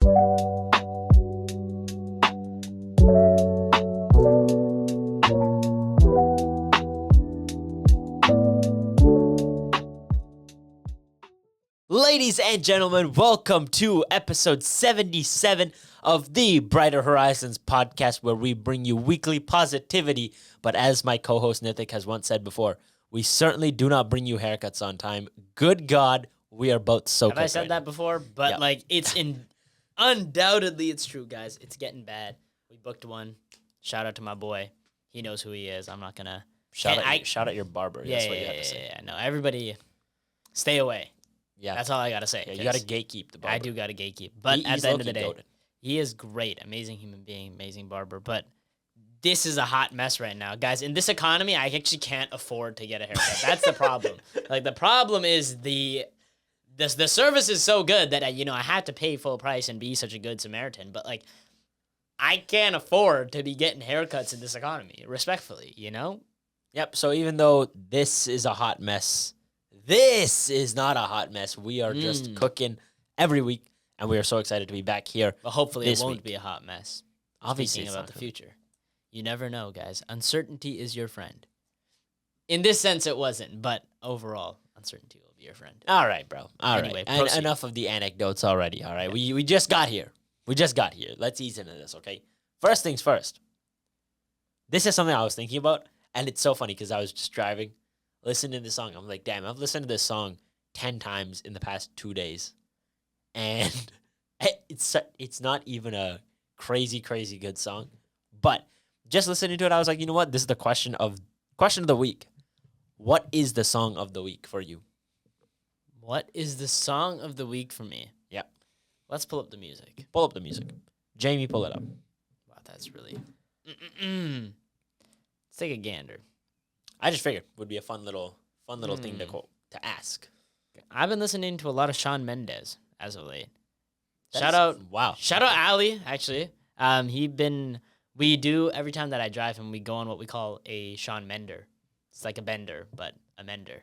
Ladies and gentlemen, welcome to episode 77 of the Brighter Horizons podcast, where we bring you weekly positivity. But as my co-host Nithik has once said before, we certainly do not bring you haircuts on time. Good God, we are both so Have I said that before? But undoubtedly it's true, guys. It's getting bad. We booked one. Shout out to my boy. He knows who he is. I'm not gonna Shout out your barber. That's what you have to say. Yeah. No, everybody, stay away. Yeah, That's all I gotta say. yeah, you got to gatekeep the barber. I do gotta gatekeep. But at He's the end of the low-key day, goated. he is great, amazing human being, amazing barber. But this is a hot mess right now, guys. In this economy, I actually can't afford to get a haircut. That's the problem. The problem is the service is so good that I have to pay full price and be such a good Samaritan. But I can't afford to be getting haircuts in this economy, respectfully. Yep, so even though this is a hot mess, this is not a hot mess. We are just cooking every week, and we are so excited to be back here. But hopefully it this won't week. be a hot mess. Obviously, Speaking it's about not the gonna- future. You never know, guys. Uncertainty is your friend. In this sense, it wasn't, but overall, uncertainty will be your friend. All right, bro. All right. Anyway, And proceed. enough of the anecdotes already. All right, we just got here. Let's ease into this, okay? First things first. This is something I was thinking about, and it's so funny because I was just driving, listening to this song. I'm like, damn, I've listened to this song 10 times in the past 2 days, and it's not even a crazy good song, but just listening to it, I was like, you know what? This is the question of the week. What is the song of the week for you? What is the song of the week for me? Yep. Let's pull up the music. Pull up the music. Jamie, pull it up. Wow, that's really... Let's take a gander. I just figured would be a fun little thing to ask. I've been listening to a lot of Shawn Mendes as of late. Wow. Shout out Ali, actually. We do, every time that I drive him, we go on what we call a Shawn Mender. It's like a bender, but a mender,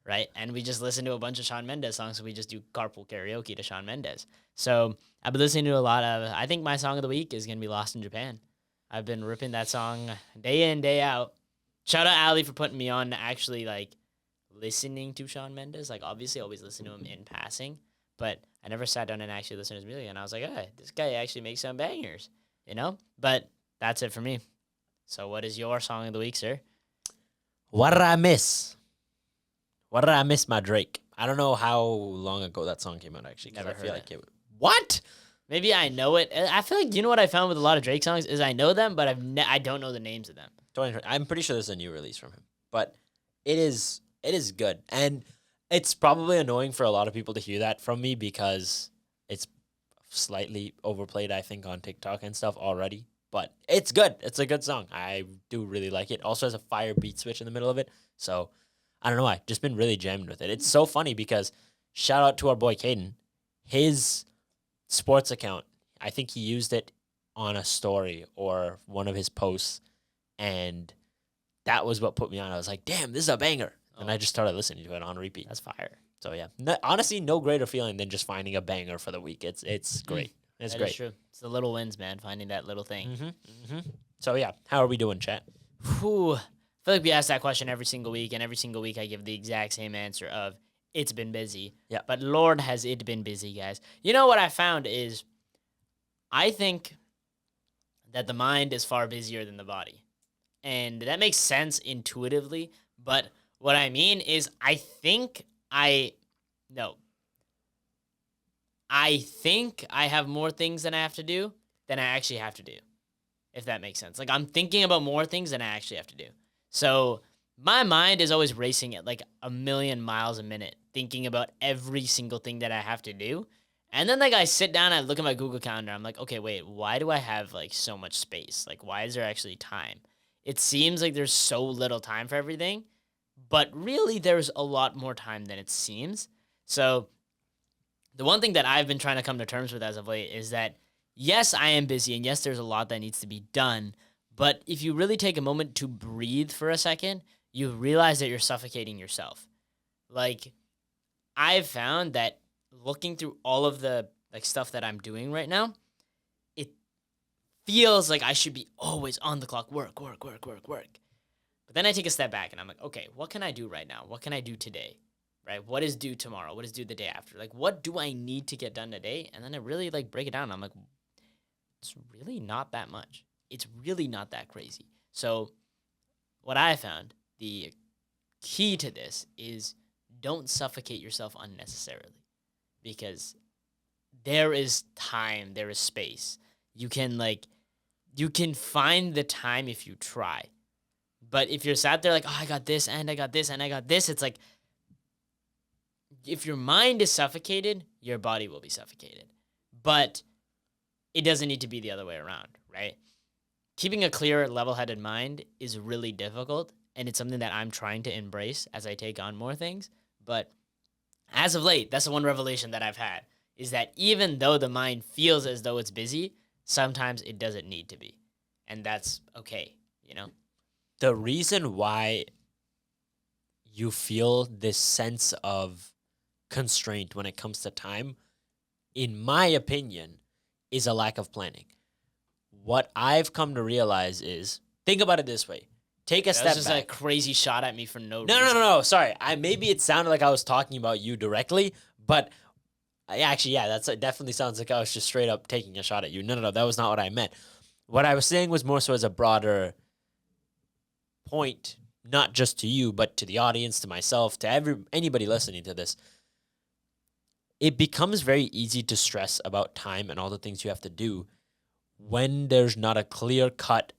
right? And we just listen to a bunch of Shawn Mendes songs, so we just do carpool karaoke to Shawn Mendes. So I've been listening to a lot of, I think my song of the week is going to be Lost in Japan. I've been ripping that song day in, day out. Shout out Ali for putting me on to actually listening to Shawn Mendes. Obviously, I always listen to him in passing, but I never sat down and actually listened to his music. And I was like, hey, this guy actually makes some bangers, But that's it for me. So, what is your song of the week, sir? What did I miss? What did I miss, my Drake? I don't know how long ago that song came out, actually. 'Cause Never I feel heard like it. What? Maybe I know it. I feel like, what I found with a lot of Drake songs is I know them, but I don't know the names of them. I'm pretty sure this is a new release from him, but it is good, and it's probably annoying for a lot of people to hear that from me because it's slightly overplayed, I think, on TikTok and stuff already. But it's good. It's a good song. I do really like it. Also has a fire beat switch in the middle of it, so I don't know why. Just been really jammed with it. It's so funny because shout out to our boy Caden, his sports account. I think he used it on a story or one of his posts. And that was what put me on. I was like, damn, this is a banger. And I just started listening to it on repeat. That's fire. So, yeah. Honestly, no greater feeling than just finding a banger for the week. It's great. It's That great. is true. It's the little wins, man, finding that little thing. So, yeah. How are we doing, chat? Whew. I feel like we ask that question every single week, and every single week I give the exact same answer of, it's been busy. Yeah. But Lord, has it been busy, guys. You know what I found is, I think that the mind is far busier than the body. And that makes sense intuitively, but what I mean is I think I have more things than I have to do than I actually have to do, if that makes sense. I'm thinking about more things than I actually have to do. So my mind is always racing at 1,000,000 miles a minute, thinking about every single thing that I have to do. And then I sit down, I look at my Google Calendar, I'm like, okay, wait, why do I have so much space? Why is there actually time? It seems like there's so little time for everything, but really there's a lot more time than it seems. So the one thing that I've been trying to come to terms with as of late is that, yes, I am busy, and yes, there's a lot that needs to be done, but if you really take a moment to breathe for a second, you realize that you're suffocating yourself. I've found that looking through all of the like stuff that I'm doing right now, it feels like I should be always on the clock, work, work, work, work, work. But then I take a step back and I'm like, okay, what can I do right now? What can I do today? Right? What is due tomorrow? What is due the day after? Like, what do I need to get done today? And then I really like break it down. I'm like, it's really not that much. It's really not that crazy. So what I found, the key to this is don't suffocate yourself unnecessarily, because there is time, there is space. You can find the time if you try. But if you're sat there like, oh, I got this and I got this and I got this, it's like, if your mind is suffocated, your body will be suffocated. But it doesn't need to be the other way around, right? Keeping a clear, level-headed mind is really difficult, and it's something that I'm trying to embrace as I take on more things. But as of late, that's the one revelation that I've had, is that even though the mind feels as though it's busy, sometimes it doesn't need to be. And that's okay, you know? The reason why you feel this sense of constraint when it comes to time, in my opinion, is a lack of planning. What I've come to realize is, think about it this way. Take a step That was just back. a crazy shot at me for no No, reason. no, no, no. Sorry. Maybe it sounded like I was talking about you directly, but actually, yeah, that definitely sounds like I was just straight up taking a shot at you. No, no, no. That was not what I meant. What I was saying was more so as a broader point, not just to you, but to the audience, to myself, to anybody listening to this. It becomes very easy to stress about time and all the things you have to do when there's not a clear-cut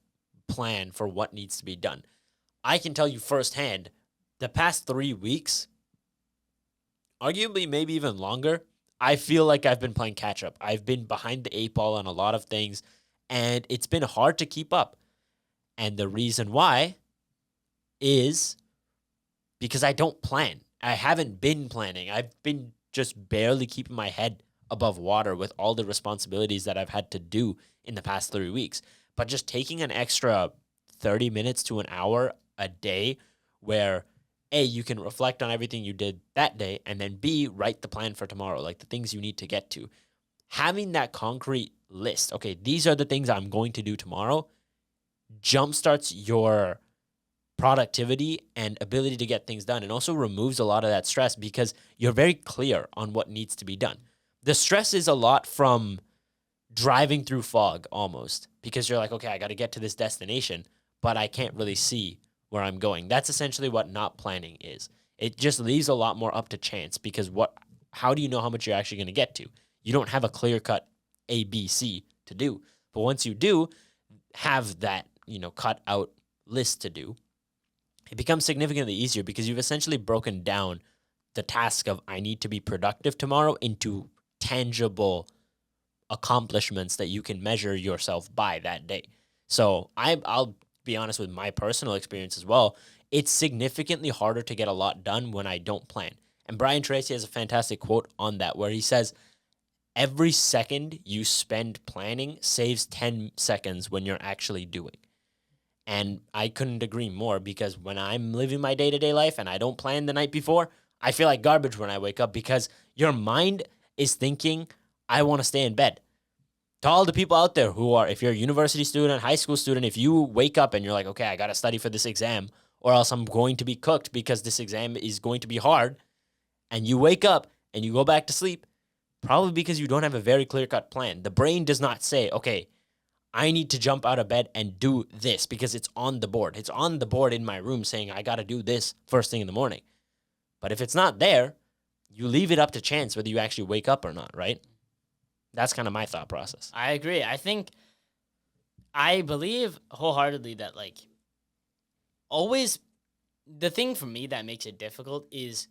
plan for what needs to be done. I can tell you firsthand, the past 3 weeks, arguably maybe even longer, I feel like I've been playing catch-up. I've been behind the 8 ball on a lot of things, and it's been hard to keep up. And the reason why is because I don't plan. I haven't been planning. I've been just barely keeping my head above water with all the responsibilities that I've had to do in the past 3 weeks. But just taking an extra 30 minutes to an hour a day where A, you can reflect on everything you did that day, and then B, write the plan for tomorrow, like the things you need to get to. Having that concrete list, okay, these are the things I'm going to do tomorrow, jumpstarts your productivity and ability to get things done, and also removes a lot of that stress because you're very clear on what needs to be done. The stress is a lot from driving through fog almost, because you're like, okay, I got to get to this destination, but I can't really see where I'm going. That's essentially what not planning is. It just leaves a lot more up to chance, because how do you know how much you're actually going to get to? You don't have a clear-cut A, B, C to do. But once you do have that, cut out list to do, it becomes significantly easier because you've essentially broken down the task of I need to be productive tomorrow into tangible accomplishments that you can measure yourself by that day. So I'll be honest with my personal experience as well. It's significantly harder to get a lot done when I don't plan. And Brian Tracy has a fantastic quote on that where he says, every second you spend planning saves 10 seconds when you're actually doing. And I couldn't agree more, because when I'm living my day-to-day life and I don't plan the night before, I feel like garbage when I wake up, because your mind is thinking, I want to stay in bed. To all the people out there who are, if you're a university student, high school student, if you wake up and you're like, okay, I got to study for this exam, or else I'm going to be cooked because this exam is going to be hard, and you wake up and you go back to sleep, probably because you don't have a very clear-cut plan. The brain does not say, okay, I need to jump out of bed and do this because it's on the board. It's on the board in my room saying I got to do this first thing in the morning. But if it's not there, you leave it up to chance whether you actually wake up or not, right? That's kind of my thought process. I agree. I believe wholeheartedly that, always the thing for me that makes it difficult is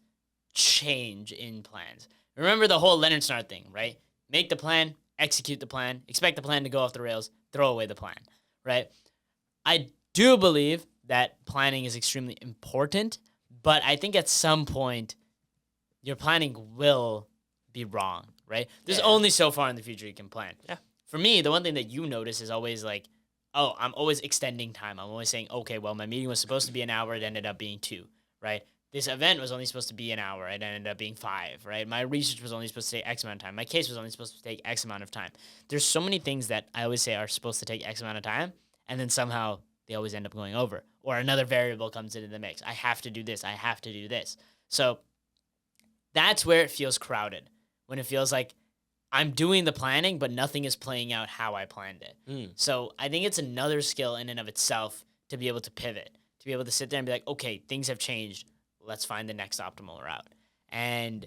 change in plans. Remember the whole Leonard Snart thing, right? Make the plan, execute the plan, expect the plan to go off the rails, throw away the plan, right? I do believe that planning is extremely important, but I think at some point your planning will be wrong, right? There's only so far in the future you can plan. Yeah. For me, the one thing that you notice is always I'm always extending time. I'm always saying, okay, well, my meeting was supposed to be an hour, it ended up being 2, right? this event was only supposed to be an hour. It ended up being 5, right? My research was only supposed to take X amount of time. My case was only supposed to take X amount of time. There's so many things that I always say are supposed to take X amount of time, and then somehow they always end up going over. Or another variable comes into the mix. I have to do this. I have to do this. So that's where it feels crowded, when it feels like I'm doing the planning, but nothing is playing out how I planned it. So I think it's another skill in and of itself to be able to pivot, to be able to sit there and be like, okay, things have changed. Let's find the next optimal route. And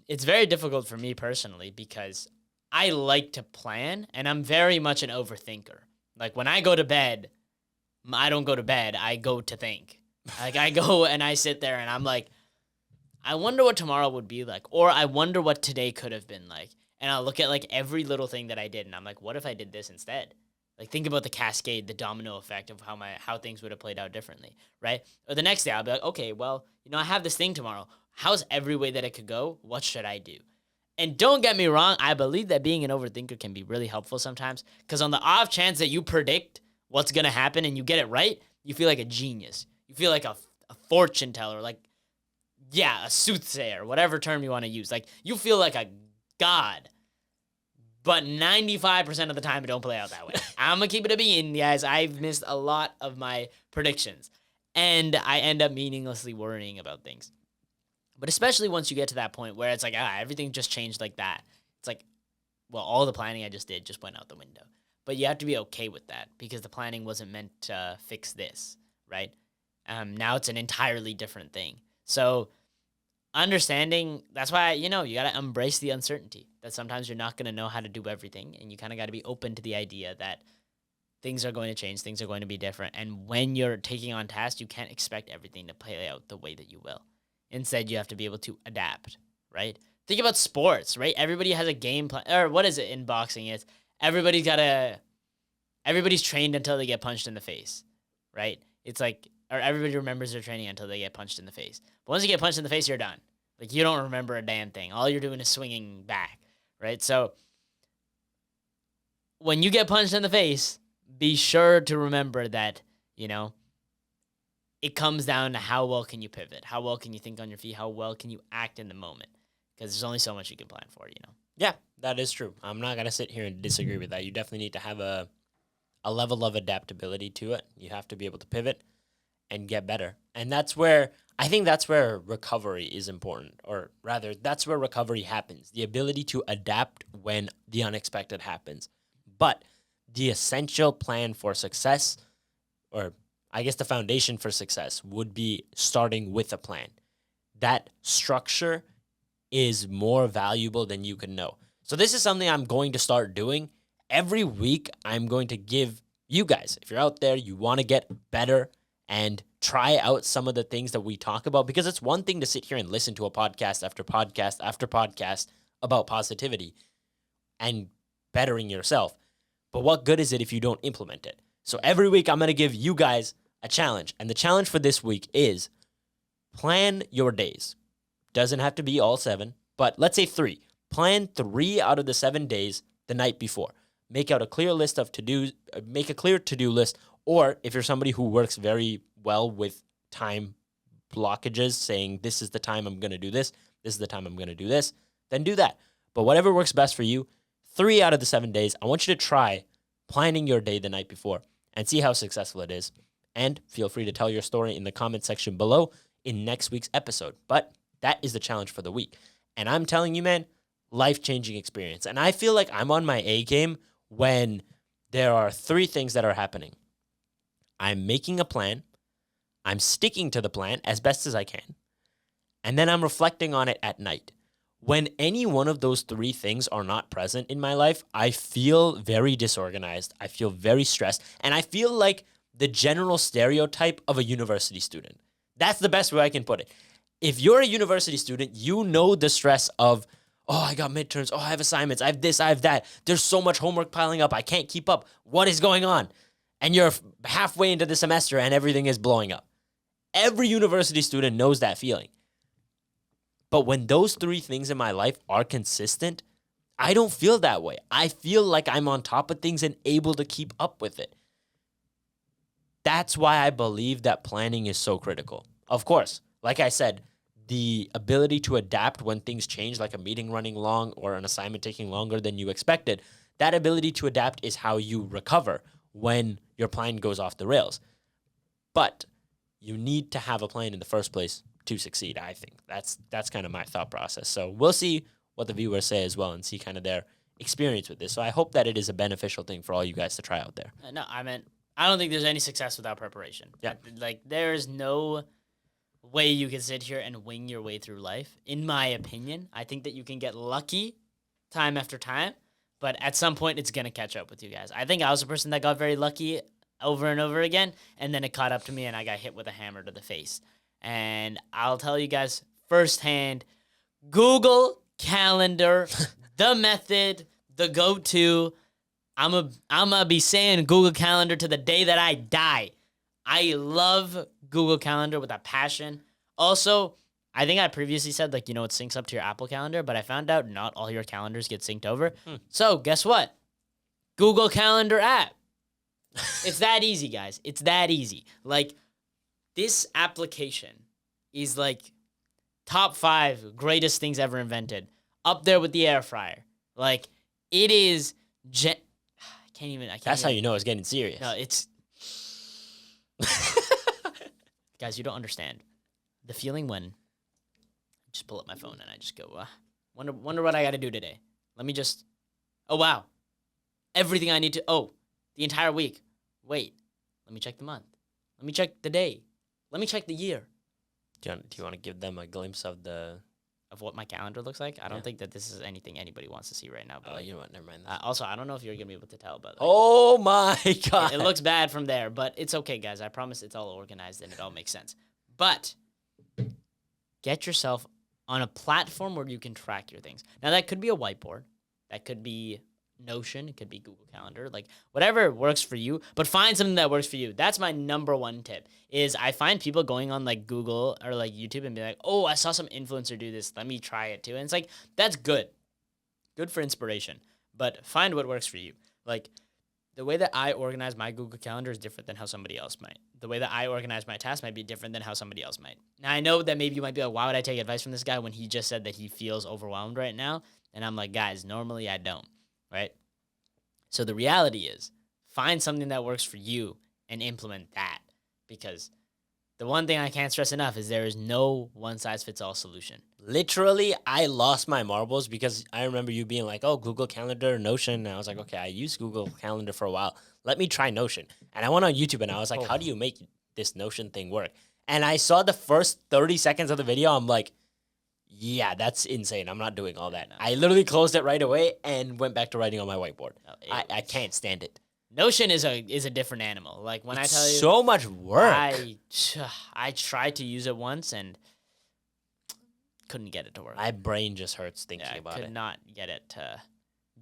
it's very difficult for me personally because I like to plan and I'm very much an overthinker. Like when I go to bed, I don't go to bed, I go to think. Like I go and I sit there and I'm like, I wonder what tomorrow would be like, or I wonder what today could have been like. And I'll look at like every little thing that I did and I'm like, what if I did this instead? Like think about the cascade, the domino effect of how things would have played out differently, right? Or the next day I'll be like, okay, well, I have this thing tomorrow. How's every way that it could go? What should I do? And don't get me wrong, I believe that being an overthinker can be really helpful sometimes, because on the off chance that you predict what's going to happen and you get it right, you feel like a genius. You feel like a fortune teller, like, yeah, a soothsayer, whatever term you want to use. Like, you feel like a god. But 95% of the time, it don't play out that way. I'm going to keep it a bean, guys. I've missed a lot of my predictions. And I end up meaninglessly worrying about things. But especially once you get to that point where it's like, everything just changed like that. It's like, well, all the planning I just did just went out the window. But you have to be okay with that because the planning wasn't meant to fix this, right? Now it's an entirely different thing. So understanding, that's why, you got to embrace the uncertainty that sometimes you're not going to know how to do everything. And you kind of got to be open to the idea that things are going to change, things are going to be different. And when you're taking on tasks, you can't expect everything to play out the way that you will. Instead, you have to be able to adapt, right? Think about sports, right? Everybody has a game plan, or what is it in boxing? It's everybody's trained until they get punched in the face, right? It's like, or everybody remembers their training until they get punched in the face. But once you get punched in the face, you're done. Like, you don't remember a damn thing. All you're doing is swinging back, right? So when you get punched in the face, be sure to remember that, it comes down to how well can you pivot? How well can you think on your feet? How well can you act in the moment? Because there's only so much you can plan for, Yeah, that is true. I'm not going to sit here and disagree with that. You definitely need to have a level of adaptability to it. You have to be able to pivot and get better. And that's where recovery is important, or rather, that's where recovery happens. The ability to adapt when the unexpected happens. But the essential plan for success, or I guess the foundation for success, would be starting with a plan. That structure is more valuable than you can know. So this is something I'm going to start doing. Every week, I'm going to give you guys, if you're out there, you want to get better and try out some of the things that we talk about, because it's one thing to sit here and listen to a podcast after podcast after podcast about positivity and bettering yourself. But what good is it if you don't implement it? So every week, I'm going to give you guys a challenge. And the challenge for this week is plan your days. Doesn't have to be all 7, but let's say 3. Plan 3 out of the 7 days the night before. Make out a clear list of to-dos, make a clear to-do list, or if you're somebody who works very well with time blockages, saying this is the time I'm going to do this is the time I'm going to do this, then do that. But whatever works best for you, 3 out of the 7 days, I want you to try planning your day the night before and see how successful it is. And feel free to tell your story in the comment section below in next week's episode. But that is the challenge for the week. And I'm telling you, man, life-changing experience. And I feel like I'm on my A game when there are 3 things that are happening. I'm making a plan. I'm sticking to the plan as best as I can. And then I'm reflecting on it at night. When any one of those 3 things are not present in my life, I feel very disorganized. I feel very stressed. And I feel like the general stereotype of a university student. That's the best way I can put it. If you're a university student, you know the stress of, oh, I got midterms. Oh, I have assignments. I have this, I have that. There's so much homework piling up. I can't keep up. What is going on? And you're halfway into the semester and everything is blowing up. Every university student knows that feeling. But when those 3 things in my life are consistent, I don't feel that way. I feel like I'm on top of things and able to keep up with it. That's why I believe that planning is so critical. of course, like I said, the ability to adapt when things change, like a meeting running long or an assignment taking longer than you expected, that ability to adapt is how you recover when your plan goes off the rails. But you need to have a plan in the first place to succeed, I think. That's kind of my thought process. So we'll see what the viewers say as well and see kind of their experience with this. So I hope that it is a beneficial thing for all you guys to try out there. No, I meant I don't think there's any success without preparation. Yeah. Like there's no way you can sit here and wing your way through life. In my opinion, I think that you can get lucky time after time, but at some point it's going to catch up with you guys. I think I was a person that got very lucky over and over again, and then it caught up to me and I got hit with a hammer to the face. And I'll tell you guys firsthand, Google Calendar, the method, the go-to. I'm a be saying Google Calendar to the day that I die. I love Google Calendar with a passion. Also, I think I previously said, like, you know, it syncs up to your Apple Calendar, but I found out not all your calendars get synced over. So guess what? Google Calendar app. It's that easy, guys. It's that easy. Like, this application is like top 5 greatest things ever invented. Up there with the air fryer. Like, it is... I can't even... That's how you know it's getting serious. No, it's... Guys, you don't understand. The feeling when I just pull up my phone and I just go, wonder what I got to do today. Let me just... Oh, wow. Everything I need to... Oh, the entire week. Wait. Let me check the month. Let me check the day. Let me check the year. Do you want to give them a glimpse of what my calendar looks like? I don't think that this is anything anybody wants to see right now. But you know what? Never mind. also, I don't know if you're going to be able to tell, but... Like, oh, my God. it looks bad from there, but it's okay, guys. I promise it's all organized and it all makes sense. But get yourself on a platform where you can track your things. Now, that could be a whiteboard. That could be Notion. It could be Google Calendar. Like, whatever works for you, but find something that works for you. That's my number one tip, is I find people going on, like, Google or, like, YouTube and be like, oh, I saw some influencer do this. Let me try it, too. And it's like, that's good. Good for inspiration. But find what works for you. Like, the way that I organize my Google Calendar is different than how somebody else might. The way that I organize my tasks might be different than how somebody else might. Now, I know that maybe you might be like, why would I take advice from this guy when he just said that he feels overwhelmed right now? And I'm like, guys, normally I don't, right? So the reality is, find something that works for you and implement that. Because the one thing I can't stress enough is there is no one-size-fits-all solution. Literally, I lost my marbles because I remember you being like, oh, Google Calendar, Notion. And I was like, okay, I used Google Calendar for a while. Let me try Notion. And I went on YouTube and I was like, how do you make this Notion thing work? And I saw the first 30 seconds of the video. I'm like, yeah, that's insane. I'm not doing all that. No. I literally closed it right away and went back to writing on my whiteboard. No, I can't stand it. Notion is a different animal. Like, when it's I tell you, so much work. I tried to use it once and couldn't get it to work. My brain just hurts thinking about it. I could not get it to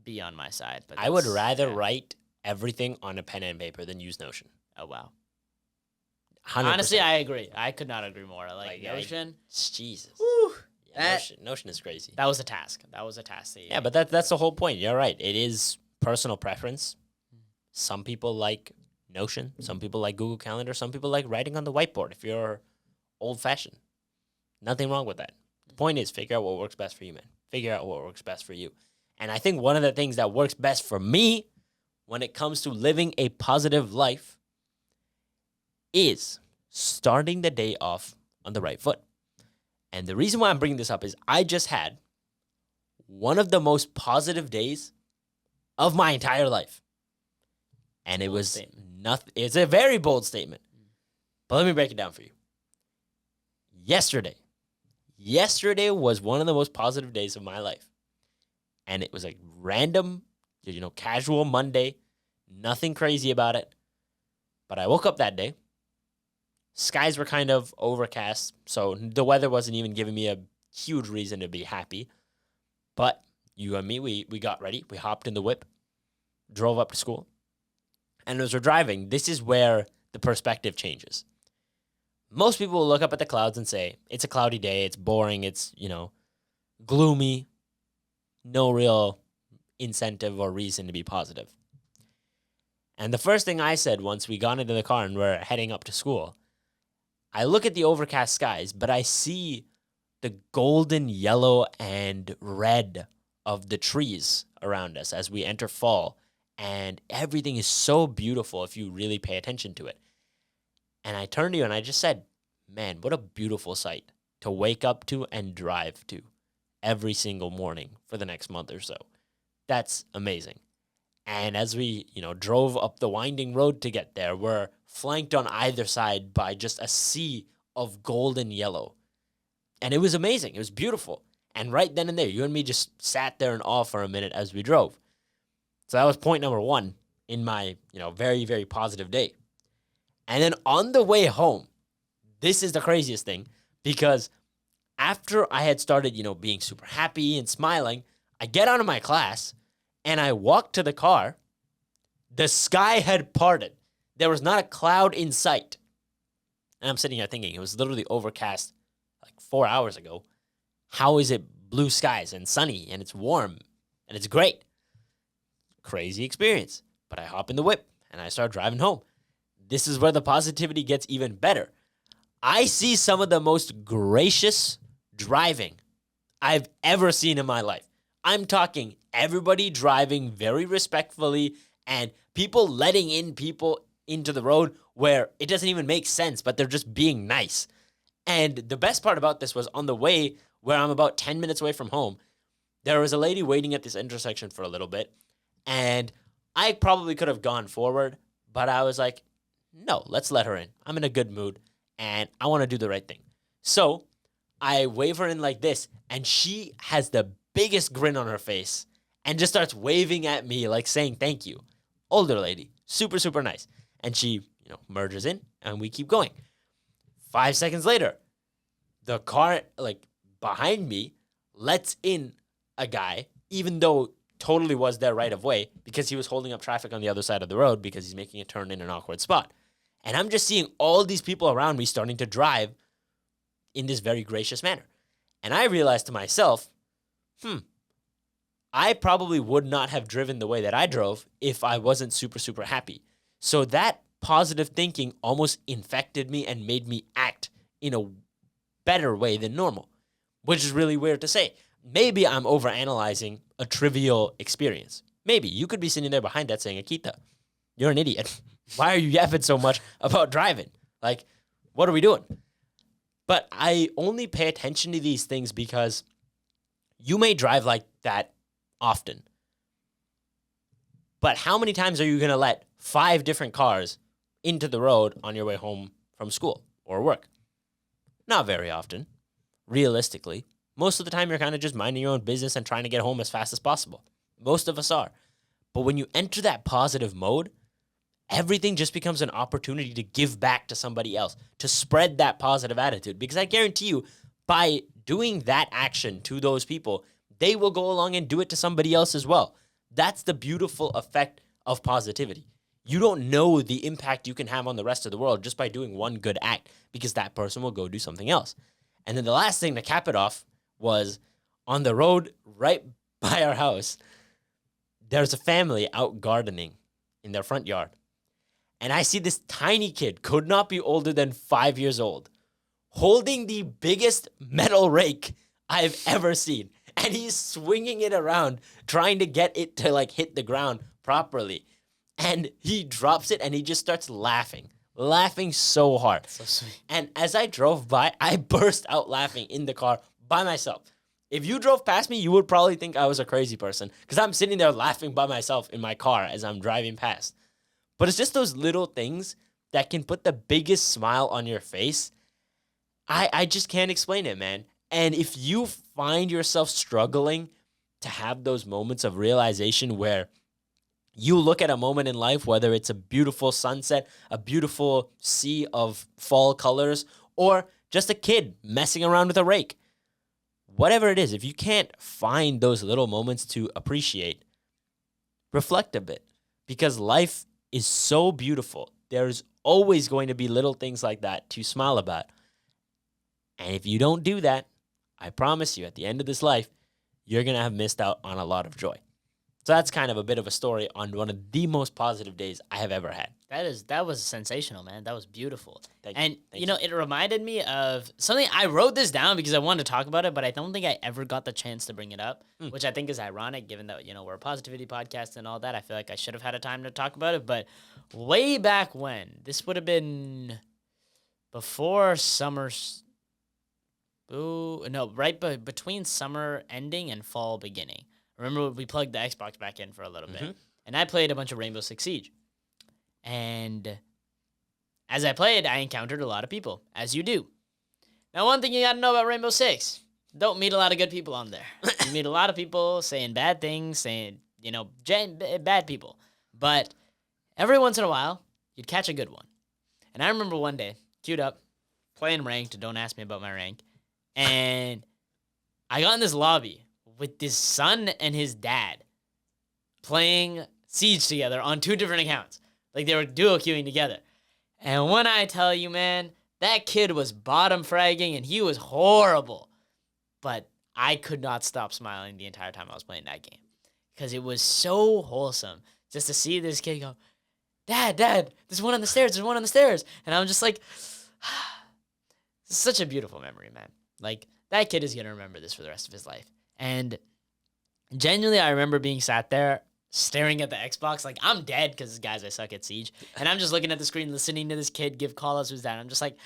be on my side. But I would rather write everything on a pen and paper than use Notion. Oh, wow. 100%. Honestly, I agree. I could not agree more. Like Notion. Jesus. Whew, yeah, Notion is crazy. That was a task. Yeah, but that's the whole point. You're right. It is personal preference. Some people like Notion. Some people like Google Calendar. Some people like writing on the whiteboard if you're old-fashioned. Nothing wrong with that. The point is, figure out what works best for you, man. Figure out what works best for you. And I think one of the things that works best for me when it comes to living a positive life is starting the day off on the right foot. And the reason why I'm bringing this up is I just had one of the most positive days of my entire life. And it was nothing. It's a very bold statement. But let me break it down for you. Yesterday was one of the most positive days of my life. And it was a random, casual Monday. Nothing crazy about it. But I woke up that day. Skies were kind of overcast, so the weather wasn't even giving me a huge reason to be happy. But you and me, we got ready. We hopped in the whip, drove up to school. And as we're driving, this is where the perspective changes. Most people will look up at the clouds and say, it's a cloudy day, it's boring, it's, gloomy, no real incentive or reason to be positive. And the first thing I said once we got into the car and we're heading up to school, I look at the overcast skies, but I see the golden yellow and red of the trees around us as we enter fall. And everything is so beautiful if you really pay attention to it. And I turned to you and I just said, man, what a beautiful sight to wake up to and drive to every single morning for the next month or so. That's amazing. And as we, drove up the winding road to get there, we're flanked on either side by just a sea of golden yellow. And it was amazing. It was beautiful. And right then and there, you and me just sat there in awe for a minute as we drove. So that was point number one in my, very, very positive day. And then on the way home, this is the craziest thing, because after I had started, being super happy and smiling, I get out of my class and I walk to the car. The sky had parted. There was not a cloud in sight. And I'm sitting here thinking, it was literally overcast like 4 hours ago. How is it blue skies and sunny and it's warm and it's great? Crazy experience. But I hop in the whip and I start driving home. This is where the positivity gets even better. I see some of the most gracious driving I've ever seen in my life. I'm talking everybody driving very respectfully and people letting in people into the road where it doesn't even make sense, but they're just being nice. And the best part about this was on the way where I'm about 10 minutes away from home, there was a lady waiting at this intersection for a little bit. And I probably could have gone forward, but I was like, no, let's let her in. I'm in a good mood and I want to do the right thing. So I wave her in like this, and she has the biggest grin on her face and just starts waving at me like saying thank you. Older lady, super, super nice. And she, merges in and we keep going. 5 seconds later, the car behind me lets in a guy, even though totally was their right of way, because he was holding up traffic on the other side of the road because he's making a turn in an awkward spot. And I'm just seeing all these people around me starting to drive in this very gracious manner. And I realized to myself, I probably would not have driven the way that I drove if I wasn't super, super happy. So that positive thinking almost infected me and made me act in a better way than normal, which is really weird to say. Maybe I'm overanalyzing a trivial experience. Maybe you could be sitting there behind that saying, Akita, you're an idiot. Why are you yapping so much about driving? Like, what are we doing? But I only pay attention to these things because you may drive like that often. But how many times are you going to let 5 different cars into the road on your way home from school or work? Not very often, realistically. Most of the time, you're kind of just minding your own business and trying to get home as fast as possible. Most of us are. But when you enter that positive mode, everything just becomes an opportunity to give back to somebody else, to spread that positive attitude. Because I guarantee you, by doing that action to those people, they will go along and do it to somebody else as well. That's the beautiful effect of positivity. You don't know the impact you can have on the rest of the world just by doing one good act, because that person will go do something else. And then the last thing to cap it off was on the road right by our house, there's a family out gardening in their front yard. And I see this tiny kid, could not be older than 5 years old, holding the biggest metal rake I've ever seen. And he's swinging it around, trying to get it to hit the ground properly. And he drops it and he just starts laughing so hard. So sweet. And as I drove by, I burst out laughing in the car by myself. If you drove past me, you would probably think I was a crazy person, because I'm sitting there laughing by myself in my car as I'm driving past. But it's just those little things that can put the biggest smile on your face. I just can't explain it, man. And if you find yourself struggling to have those moments of realization where you look at a moment in life, whether it's a beautiful sunset, a beautiful sea of fall colors, or just a kid messing around with a rake, whatever it is, if you can't find those little moments to appreciate, reflect a bit, because life is so beautiful. There's always going to be little things like that to smile about. And if you don't do that, I promise you, at the end of this life, you're going to have missed out on a lot of joy. So that's kind of a bit of a story on one of the most positive days I have ever had. That was sensational, man. That was beautiful. Thank you. And Thank you know, it reminded me of something. I wrote this down because I wanted to talk about it, but I don't think I ever got the chance to bring it up, which I think is ironic given that, you know, we're a positivity podcast and all that. I feel like I should have had a time to talk about it, but way back when, this would have been before between summer ending and fall beginning. Remember, we plugged the Xbox back in for a little bit, and I played a bunch of Rainbow Six Siege. And as I played, I encountered a lot of people, as you do. Now, one thing you gotta know about Rainbow Six, don't meet a lot of good people on there. You meet a lot of people saying bad things, saying, you know, bad people. But every once in a while, you'd catch a good one. And I remember one day, queued up, playing ranked, don't ask me about my rank, and I got in this lobby with this son and his dad playing Siege together on 2 different accounts. Like, they were duo queuing together. And when I tell you, man, that kid was bottom fragging and he was horrible. But I could not stop smiling the entire time I was playing that game. Because it was so wholesome just to see this kid go, Dad, there's one on the stairs. And I'm just like, it's such a beautiful memory, man. Like, that kid is going to remember this for the rest of his life. And genuinely, I remember being sat there staring at the Xbox, like, I'm dead because, guys, I suck at Siege. And I'm just looking at the screen, listening to this kid give call-outs to his dad. I'm just like,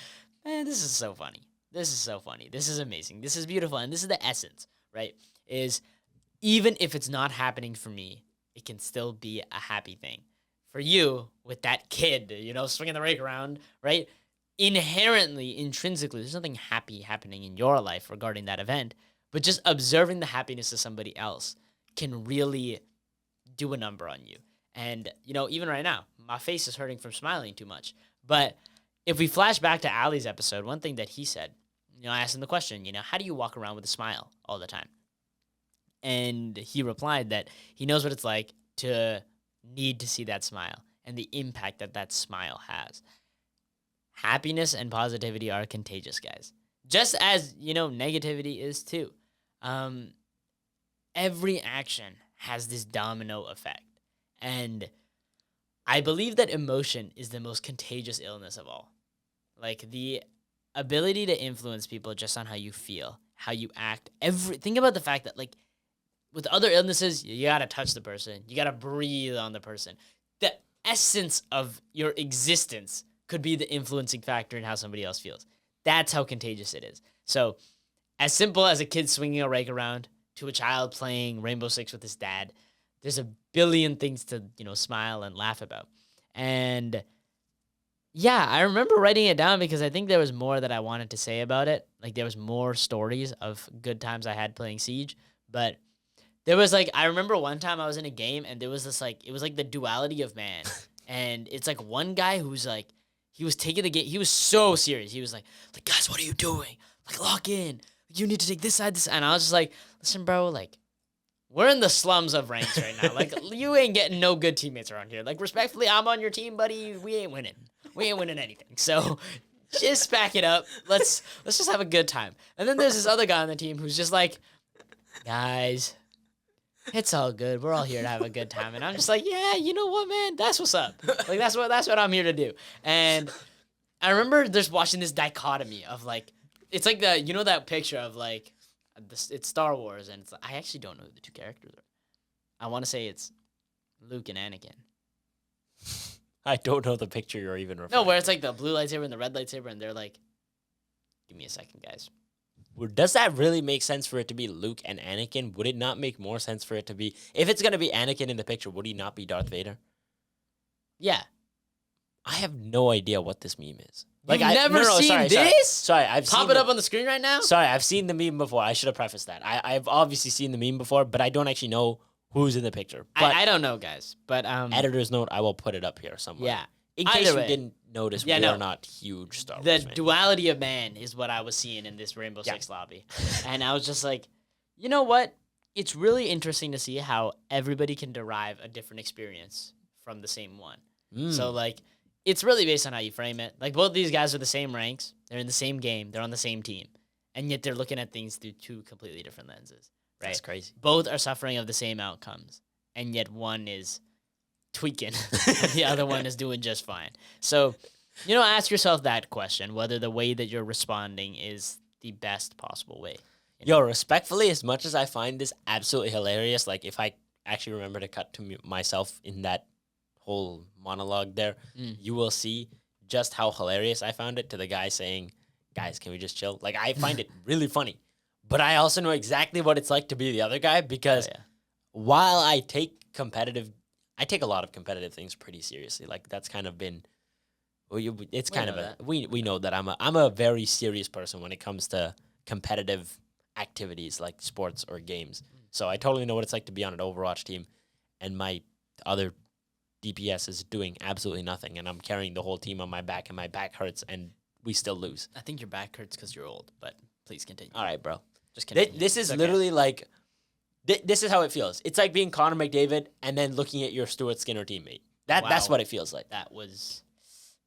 man, this is so funny. This is so funny. This is amazing. This is beautiful. And this is the essence, right? Is even if it's not happening for me, it can still be a happy thing. For you, with that kid, you know, swinging the rake around, right? Inherently, intrinsically, there's nothing happy happening in your life regarding that event. But just observing the happiness of somebody else can really do a number on you. And, you know, even right now, my face is hurting from smiling too much. But if we flash back to Ali's episode, one thing that he said, you know, I asked him the question, you know, how do you walk around with a smile all the time? And he replied that he knows what it's like to need to see that smile and the impact that that smile has. Happiness and positivity are contagious, guys. Just as, you know, negativity is too. Every action has this domino effect. And I believe that emotion is the most contagious illness of all. Like, the ability to influence people just on how you feel, how you act. Think about the fact that, like, with other illnesses, you gotta touch the person. You gotta breathe on the person. The essence of your existence could be the influencing factor in how somebody else feels. That's how contagious it is. So, as simple as a kid swinging a rake around to a child playing Rainbow Six with his dad, there's a billion things to, you know, smile and laugh about. And yeah, I remember writing it down because I think there was more that I wanted to say about it. Like, there was more stories of good times I had playing Siege. But there was, like, I remember one time I was in a game and there was this, like, it was like the duality of man. And it's like one guy who's like, he was taking the game, he was so serious. He was like, guys, what are you doing? Like, lock in. You need to take this side, this side. And I was just like, listen, bro, like, we're in the slums of ranks right now. Like, you ain't getting no good teammates around here. Like, respectfully, I'm on your team, buddy. We ain't winning. We ain't winning anything. So just back it up. Let's just have a good time. And then there's this other guy on the team who's just like, guys, it's all good. We're all here to have a good time. And I'm just like, yeah, you know what, man? That's what's up. Like, that's what I'm here to do. And I remember just watching this dichotomy of, like, it's like the, you know, that picture of, like, it's Star Wars, and it's like, I actually don't know who the 2 characters are. I want to say it's Luke and Anakin. I don't know the picture you're even referring No, where it's like the blue lightsaber and the red lightsaber, and they're like, give me a second, guys. Does that really make sense for it to be Luke and Anakin? Would it not make more sense for it to be, if it's going to be Anakin in the picture, would he not be Darth Vader? Yeah. I have no idea what this meme is. Like, I've never seen this? Sorry, I've Pop seen it up on the screen right now? Sorry, I've seen the meme before. I should have prefaced that. I've obviously seen the meme before, but I don't actually know who's in the picture. But I don't know, guys. But editor's note, I will put it up here somewhere. Yeah. In case you didn't notice, we are not huge Star Wars fans. The duality of man is what I was seeing in this Rainbow Six lobby. And I was just like, you know what? It's really interesting to see how everybody can derive a different experience from the same one. So, like, it's really based on how you frame it. Like, both these guys are the same ranks. They're in the same game. They're on the same team. And yet they're looking at things through 2 completely different lenses. Right? That's crazy. Both are suffering of the same outcomes. and yet one is tweaking, and the other one is doing just fine. So, ask yourself that question, whether the way that you're responding is the best possible way. Yo, respectfully, as much as I find this absolutely hilarious, like if I actually remember to cut to myself in that whole monologue there, you will see just how hilarious I found it to the guy saying, guys, can we just chill? Like, I find it really funny. But I also know exactly what it's like to be the other guy because while I take a lot of competitive things pretty seriously. Like, that's kind of been, it's kind of we know that I'm a very serious person when it comes to competitive activities like sports or games. So I totally know what it's like to be on an Overwatch team and my other DPS is doing absolutely nothing and I'm carrying the whole team on my back and my back hurts and we still lose. I think your back hurts because you're old, but please continue. All right, bro. Just continue. This is literally like, this is how it feels. It's like being Connor McDavid and then looking at your Stuart Skinner teammate. That's what it feels like.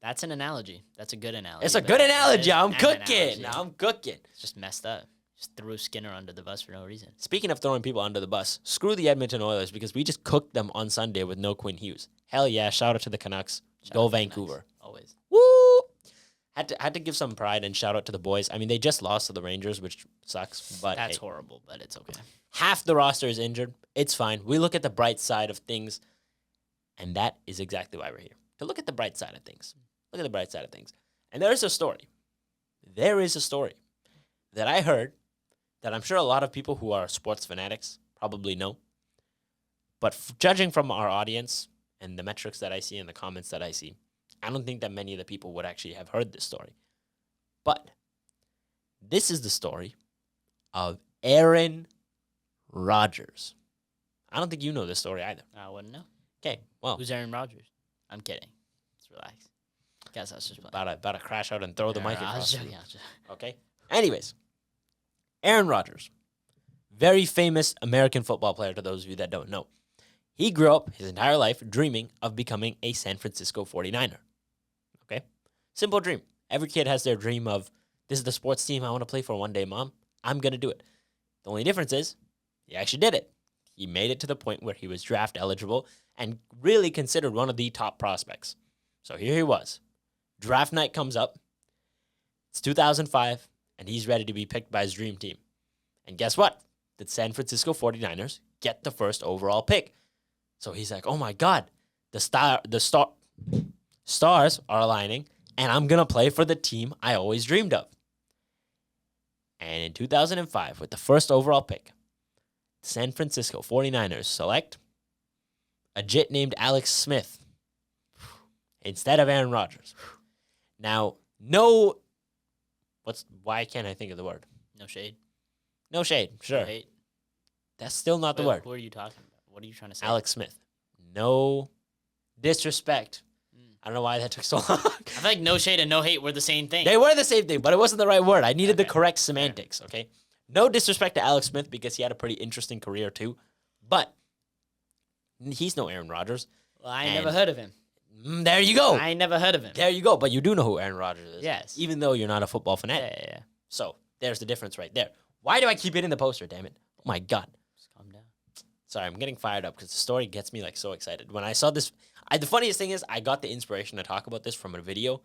That's an analogy. That's a good analogy. It's a good analogy. I'm cooking. It's just messed up. Just threw Skinner under the bus for no reason. Speaking of throwing people under the bus, screw the Edmonton Oilers because we just cooked them on Sunday with no Quinn Hughes. Hell yeah, shout out to the Canucks. Go Vancouver. Canucks. Always. Woo! Had to give some pride and shout out to the boys. I mean, they just lost to the Rangers, which sucks, but that's horrible, but it's okay. Half the roster is injured. It's fine. We look at the bright side of things, and that is exactly why we're here. To look at the bright side of things. Look at the bright side of things. And there is a story. There is a story that I heard that I'm sure a lot of people who are sports fanatics probably know. But judging from our audience and the metrics that I see and the comments that I see, I don't think that many of the people would actually have heard this story. But this is the story of Aaron Rodgers. I don't think you know this story either. I wouldn't know. Okay, well. Who's Aaron Rodgers? I'm kidding. Let's relax. Guess I was just playing. About to crash out and throw the mic across. Joking. Okay? Anyways, Aaron Rodgers, very famous American football player to those of you that don't know. He grew up his entire life dreaming of becoming a San Francisco 49er. Okay? Simple dream. Every kid has their dream of, this is the sports team I want to play for one day, Mom. I'm going to do it. The only difference is, he actually did it. He made it to the point where he was draft eligible and really considered one of the top prospects. So here he was. Draft night comes up. It's 2005, and he's ready to be picked by his dream team. And guess what? The San Francisco 49ers get the first overall pick. So he's like, oh my God, the stars are aligning, and I'm going to play for the team I always dreamed of. And in 2005, with the first overall pick, the San Francisco 49ers select a jit named Alex Smith instead of Aaron Rodgers. Now, why can't I think of the word? No shade. No shade, sure. No hate. That's still not the word. Who are you talking about? What are you trying to say? Alex Smith. No disrespect. I don't know why that took so long. I feel like no shade and no hate were the same thing. They were the same thing, but it wasn't the right word. I needed the correct semantics, okay? No disrespect to Alex Smith because he had a pretty interesting career too, but he's no Aaron Rodgers. Well, I never heard of him. There you go. I never heard of him. There you go, but you do know who Aaron Rodgers is. Yes. Even though you're not a football fanatic. Yeah. So there's the difference right there. Why do I keep hitting the poster, damn it? Oh my God. Just calm down. Sorry, I'm getting fired up because the story gets me like so excited. When I saw this, the funniest thing is I got the inspiration to talk about this from a video,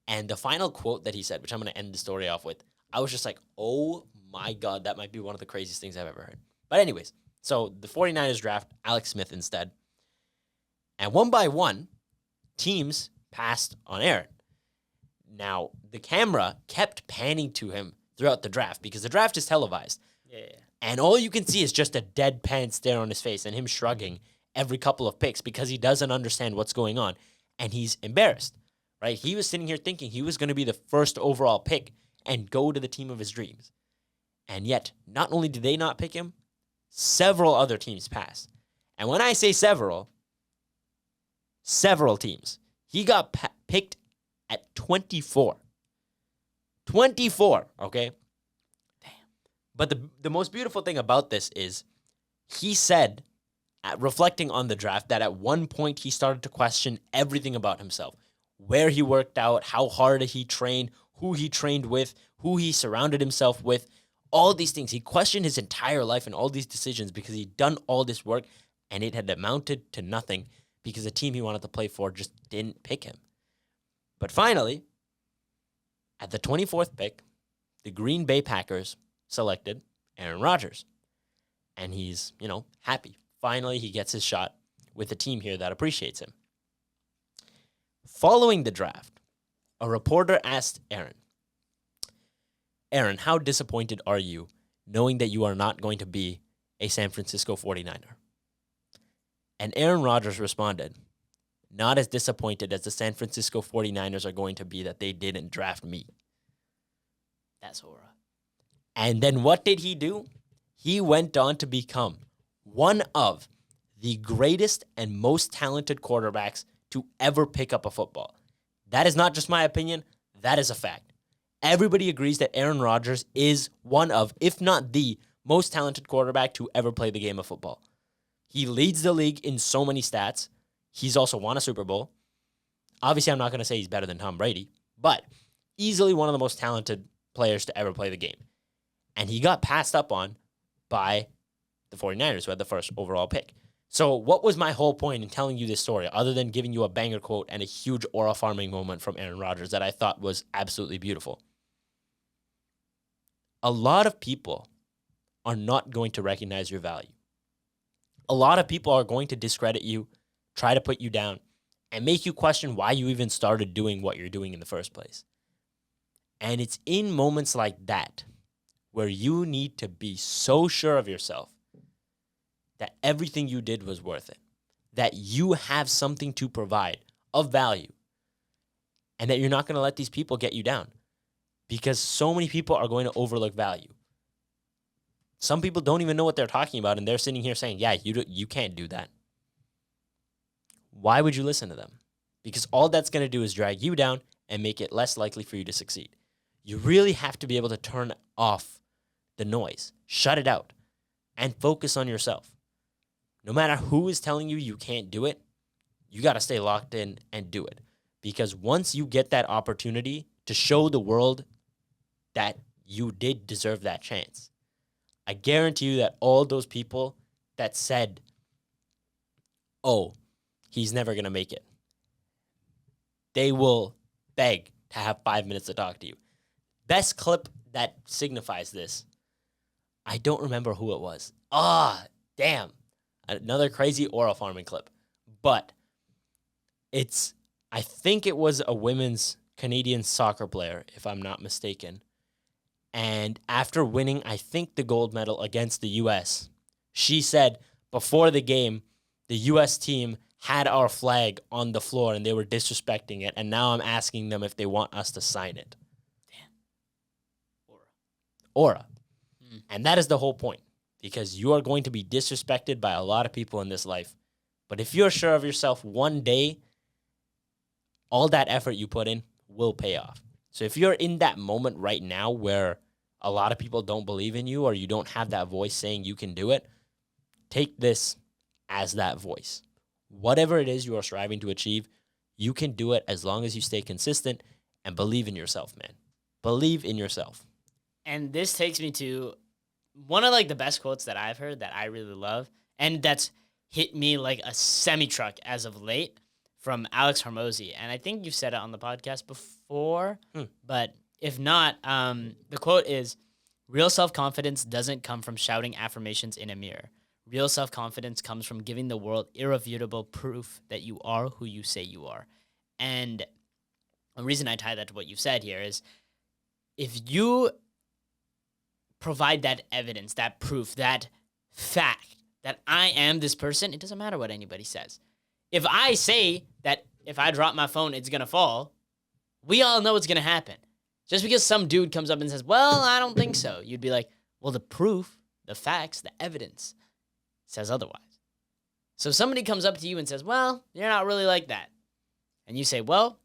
and the final quote that he said, which I'm going to end the story off with, I was just like, oh my God, that might be one of the craziest things I've ever heard. But anyways, so the 49ers draft Alex Smith instead, and one by one, teams passed on Aaron. Now, the camera kept panning to him throughout the draft because the draft is televised. Yeah. And all you can see is just a deadpan stare on his face and him shrugging every couple of picks because he doesn't understand what's going on. And he's embarrassed, right? He was sitting here thinking he was going to be the first overall pick and go to the team of his dreams. And yet, not only did they not pick him, several other teams passed. And when I say several teams. He got picked at 24. 24, okay? Damn. But the most beautiful thing about this is he said, reflecting on the draft, that at one point he started to question everything about himself. Where he worked out, how hard he trained, who he trained with, who he surrounded himself with, all these things. He questioned his entire life and all these decisions because he'd done all this work and it had amounted to nothing because the team he wanted to play for just didn't pick him. But finally, at the 24th pick, the Green Bay Packers selected Aaron Rodgers. And he's, happy. Finally, he gets his shot with a team here that appreciates him. Following the draft, a reporter asked Aaron, how disappointed are you knowing that you are not going to be a San Francisco 49er? And Aaron Rodgers responded, not as disappointed as the San Francisco 49ers are going to be that they didn't draft me. That's aura. And then what did he do? He went on to become one of the greatest and most talented quarterbacks to ever pick up a football. That is not just my opinion. That is a fact. Everybody agrees that Aaron Rodgers is one of, if not the most talented quarterback to ever play the game of football. He leads the league in so many stats. He's also won a Super Bowl. Obviously, I'm not going to say he's better than Tom Brady, but easily one of the most talented players to ever play the game. And he got passed up on by the 49ers, who had the first overall pick. So what was my whole point in telling you this story, other than giving you a banger quote and a huge aura farming moment from Aaron Rodgers that I thought was absolutely beautiful? A lot of people are not going to recognize your value. A lot of people are going to discredit you, try to put you down, and make you question why you even started doing what you're doing in the first place. And it's in moments like that where you need to be so sure of yourself that everything you did was worth it, that you have something to provide of value, and that you're not going to let these people get you down, because so many people are going to overlook value. Some people don't even know what they're talking about, and they're sitting here saying, yeah, you can't do that. Why would you listen to them? Because all that's going to do is drag you down and make it less likely for you to succeed. You really have to be able to turn off the noise, shut it out, and focus on yourself. No matter who is telling you you can't do it, you got to stay locked in and do it. Because once you get that opportunity to show the world that you did deserve that chance, I guarantee you that all those people that said, oh, he's never going to make it, they will beg to have 5 minutes to talk to you. Best clip that signifies this, I don't remember who it was. Damn. Another crazy aura farming clip. But I think it was a women's Canadian soccer player, if I'm not mistaken. And after winning, I think, the gold medal against the U.S., she said before the game, the U.S. team had our flag on the floor and they were disrespecting it. And now I'm asking them if they want us to sign it. Damn. Aura. And that is the whole point. Because you are going to be disrespected by a lot of people in this life. But if you're sure of yourself, one day, all that effort you put in will pay off. So if you're in that moment right now where a lot of people don't believe in you, or you don't have that voice saying you can do it, take this as that voice. Whatever it is you are striving to achieve, you can do it as long as you stay consistent and believe in yourself, man. Believe in yourself. And this takes me to one of the best quotes that I've heard that I really love, and that's hit me like a semi-truck as of late, from Alex Hormozy. And I think you've said it on the podcast before, but if not, the quote is, real self-confidence doesn't come from shouting affirmations in a mirror. Real self-confidence comes from giving the world irrefutable proof that you are who you say you are. And the reason I tie that to what you've said here is, if you provide that evidence, that proof, that fact that I am this person, it doesn't matter what anybody says. If I say that if I drop my phone, it's going to fall, we all know it's going to happen. Just because some dude comes up and says, well, I don't think so, you'd be like, well, the proof, the facts, the evidence says otherwise. So if somebody comes up to you and says, well, you're not really like that, and you say, well,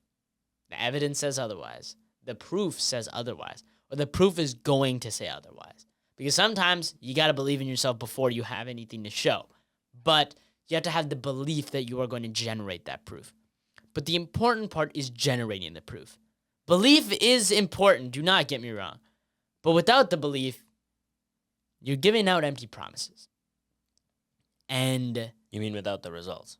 the evidence says otherwise, the proof says otherwise, or the proof is going to say otherwise. Because sometimes you got to believe in yourself before you have anything to show. But you have to have the belief that you are going to generate that proof. But the important part is generating the proof. Belief is important, do not get me wrong. But without the belief, you're giving out empty promises. And You mean without the results?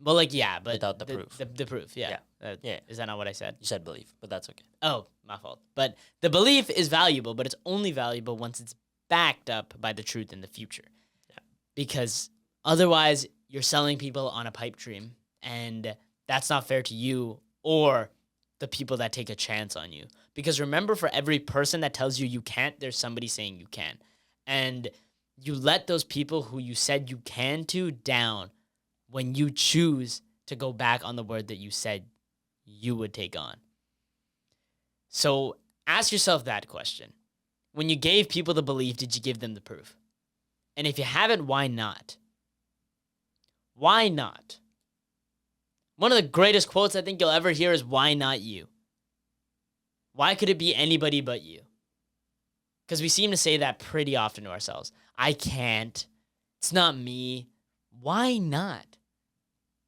Well, like, yeah, but Without the proof. The proof, yeah. Yeah. Is that not what I said? You said belief, but that's okay. Oh, my fault. But the belief is valuable, but it's only valuable once it's backed up by the truth in the future. Yeah. Because otherwise, you're selling people on a pipe dream, and that's not fair to you or the people that take a chance on you. Because remember, for every person that tells you can't, there's somebody saying you can. And you let those people who you said you can to down when you choose to go back on the word that you said you would take on. So ask yourself that question. When you gave people the belief, did you give them the proof? And if you haven't, why not? Why not? One of the greatest quotes I think you'll ever hear is, why not you? Why could it be anybody but you? Because we seem to say that pretty often to ourselves. I can't. It's not me. Why not?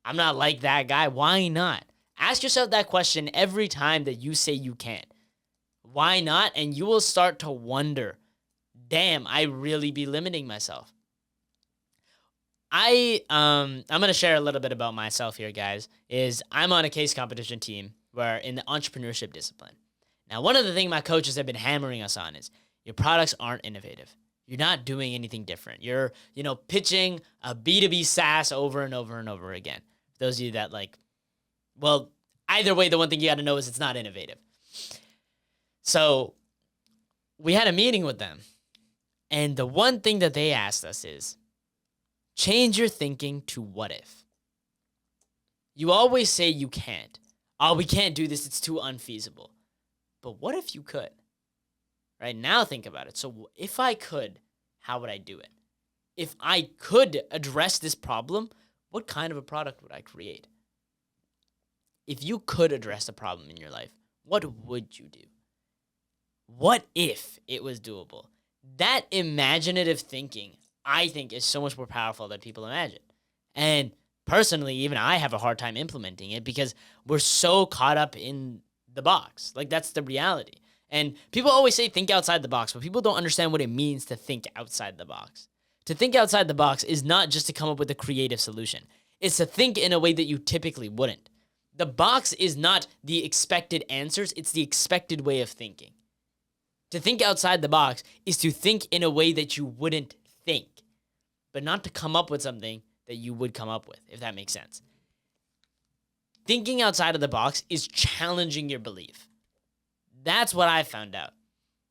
I'm not like that guy. Why not? Ask yourself that question every time that you say you can't. Why not? And you will start to wonder, damn, I really be limiting myself. I'm gonna share a little bit about myself here, guys. Is I'm on a case competition team where in the entrepreneurship discipline. Now, one of the things my coaches have been hammering us on is your products aren't innovative. You're not doing anything different. You're, pitching a B2B SaaS over and over and over again. Those of you that either way, the one thing you got to know is it's not innovative. So we had a meeting with them. And the one thing that they asked us is, change your thinking to what if. You always say you can't. Oh, we can't do this. It's too unfeasible. But what if you could? Right now, think about it. So if I could, how would I do it? If I could address this problem, what kind of a product would I create? If you could address a problem in your life, what would you do? What if it was doable? That imaginative thinking, I think, is so much more powerful than people imagine. And personally, even I have a hard time implementing it because we're so caught up in the box. Like, that's the reality. And people always say think outside the box, but people don't understand what it means to think outside the box. To think outside the box is not just to come up with a creative solution. It's to think in a way that you typically wouldn't. The box is not the expected answers, it's the expected way of thinking. To think outside the box is to think in a way that you wouldn't think, but not to come up with something that you would come up with, if that makes sense. Thinking outside of the box is challenging your belief. That's what I found out.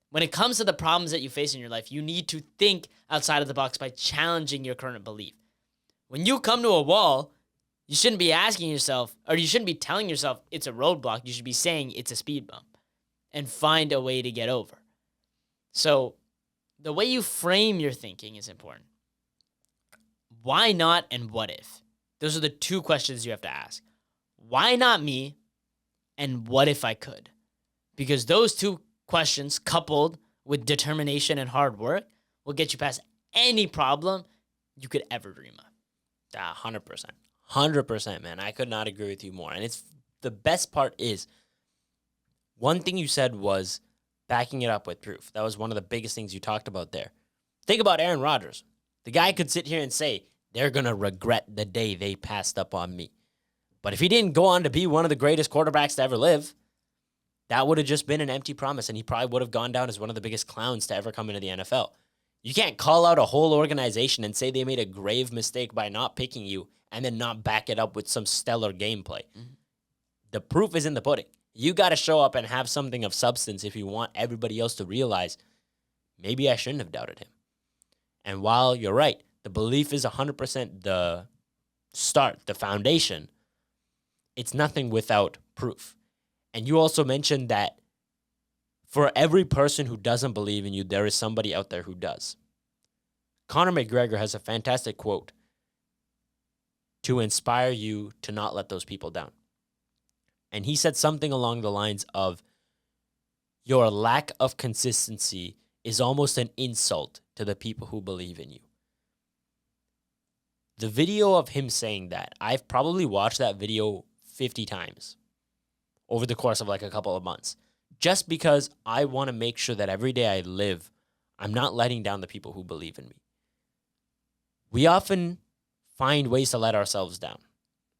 When it comes to the problems that you face in your life, you need to think outside of the box by challenging your current belief. When you come to a wall, you shouldn't be asking yourself, or you shouldn't be telling yourself it's a roadblock. You should be saying it's a speed bump and find a way to get over. So the way you frame your thinking is important. Why not and what if? Those are the two questions you have to ask. Why not me? And what if I could? Because those two questions, coupled with determination and hard work, will get you past any problem you could ever dream of. 100%. 100%, man. I could not agree with you more. And it's the best part is, one thing you said was backing it up with proof. That was one of the biggest things you talked about there. Think about Aaron Rodgers. The guy could sit here and say, they're going to regret the day they passed up on me. But if he didn't go on to be one of the greatest quarterbacks to ever live, that would have just been an empty promise, and he probably would have gone down as one of the biggest clowns to ever come into the NFL. You can't call out a whole organization and say they made a grave mistake by not picking you and then not back it up with some stellar gameplay. Mm-hmm. The proof is in the pudding. You got to show up and have something of substance if you want everybody else to realize, maybe I shouldn't have doubted him. And while you're right, the belief is 100% the start, the foundation. It's nothing without proof. And you also mentioned that for every person who doesn't believe in you, there is somebody out there who does. Conor McGregor has a fantastic quote to inspire you to not let those people down. And he said something along the lines of, your lack of consistency is almost an insult to the people who believe in you. The video of him saying that, I've probably watched that video 50 times over the course of like a couple of months, just because I want to make sure that every day I live, I'm not letting down the people who believe in me. We often find ways to let ourselves down.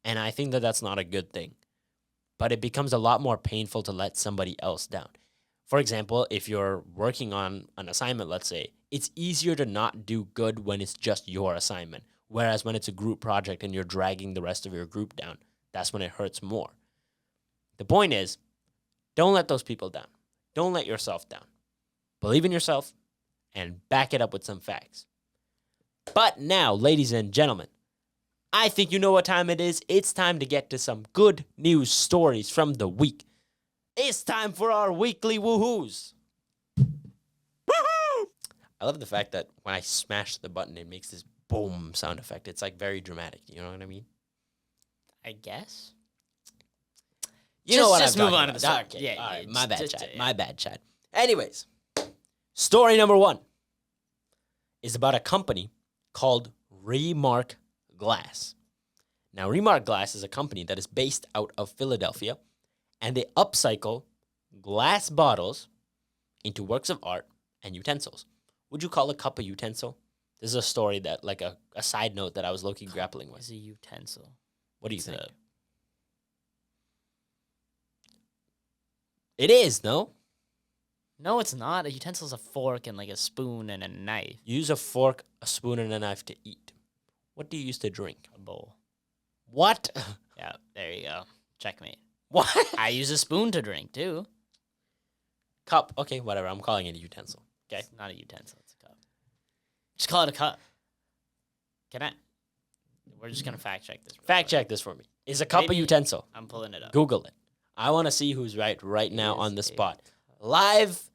And I think that that's not a good thing. But it becomes a lot more painful to let somebody else down. For example, if you're working on an assignment, let's say, it's easier to not do good when it's just your assignment. Whereas when it's a group project and you're dragging the rest of your group down, that's when it hurts more. The point is, don't let those people down. Don't let yourself down. Believe in yourself and back it up with some facts. But now, ladies and gentlemen, I think you know what time it is. It's time to get to some good news stories from the week. It's time for our weekly woohoos. Woohoo! I love the fact that when I smash the button, it makes this boom sound effect. It's like very dramatic. You know what I mean? I guess. You know what just I'm move talking on to about. the Okay. story. Yeah, All right. yeah, My bad, just- Chad. yeah. My bad, Chad. Anyways, story number 1 is about a company called Remark Glass. Now, Remark Glass is a company that is based out of Philadelphia, and they upcycle glass bottles into works of art and utensils. Would you call a cup a utensil? This is a story that, like a side note that I was low-key grappling with. It's a utensil. What do you It's think? a- It is, no? No, it's not. A utensil's a fork and like a spoon and a knife. You use a fork, a spoon, and a knife to eat. What do you use to drink? A bowl. What? Yeah, there you go. Checkmate. What? I use a spoon to drink too. Cup. Okay, whatever. I'm calling it a utensil. Okay. It's not a utensil. It's a cup. Just call it a cup. Can I? We're just gonna fact check this. real Fact quick. check this for me. Is a cup a Maybe- utensil? I'm pulling it up. Google it. I want to see who's right now Is on the a spot. Live.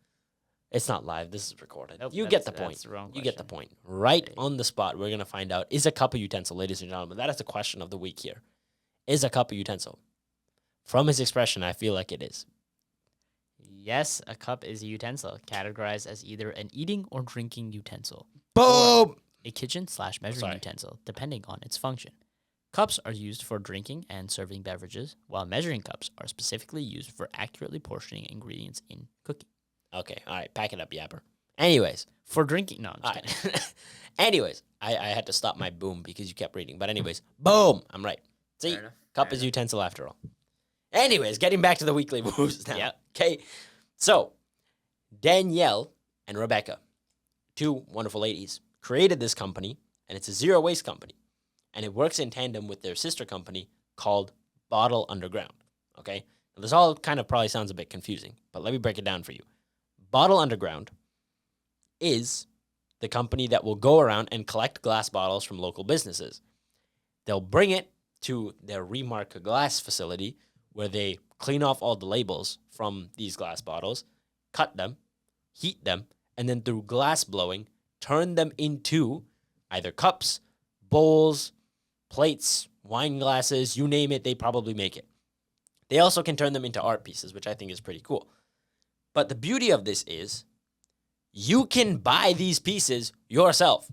It's not live. This is recorded. Nope, You get the that's- point. that's the wrong You get the question. point. Right Okay. on the spot, we're going to find out, is a cup a utensil, ladies and gentlemen? That is the question of the week here. Is a cup a utensil? From his expression, I feel like it is. Yes, a cup is a utensil, categorized as either an eating or drinking utensil, Boom! a kitchen/measuring Sorry. utensil, depending on its function. Cups are used for drinking and serving beverages, while measuring cups are specifically used for accurately portioning ingredients in cooking. Okay, all right. Pack it up, Yapper. Anyways. For drinking, no, I'm All just right. kidding. Anyways, I had to stop my boom because you kept reading. But anyways, boom! I'm right. See? Fair enough, Cup fair is enough. utensil after all. Anyways, getting back to the weekly moves now. Yep. Okay. So, Danielle and Rebecca, two wonderful ladies, created this company, and it's a zero waste company. And it works in tandem with their sister company called Bottle Underground. Okay? Now, this all kind of probably sounds a bit confusing, but let me break it down for you. Bottle Underground is the company that will go around and collect glass bottles from local businesses. They'll bring it to their Remark Glass facility where they clean off all the labels from these glass bottles, cut them, heat them, and then through glass blowing, turn them into either cups, bowls, plates, wine glasses, you name it, they probably make it. They also can turn them into art pieces, which I think is pretty cool. But the beauty of this is you can buy these pieces yourself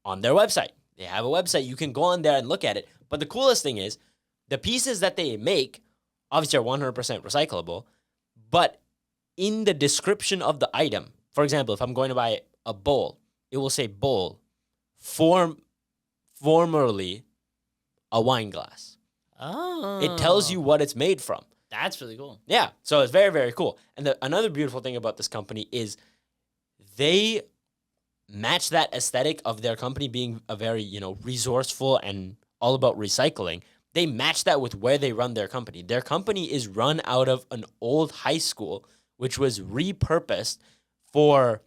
on their website. They have a website. You can go on there and look at it. But the coolest thing is the pieces that they make obviously are 100% recyclable, but in the description of the item, for example, if I'm going to buy a bowl, it will say bowl, formerly a wine glass. Oh. It tells you what it's made from. That's really cool. Yeah, so it's very, very cool. And another beautiful thing about this company is they match that aesthetic of their company being a very, resourceful and all about recycling. They match that with where they run their company. Their company is run out of an old high school, which was repurposed for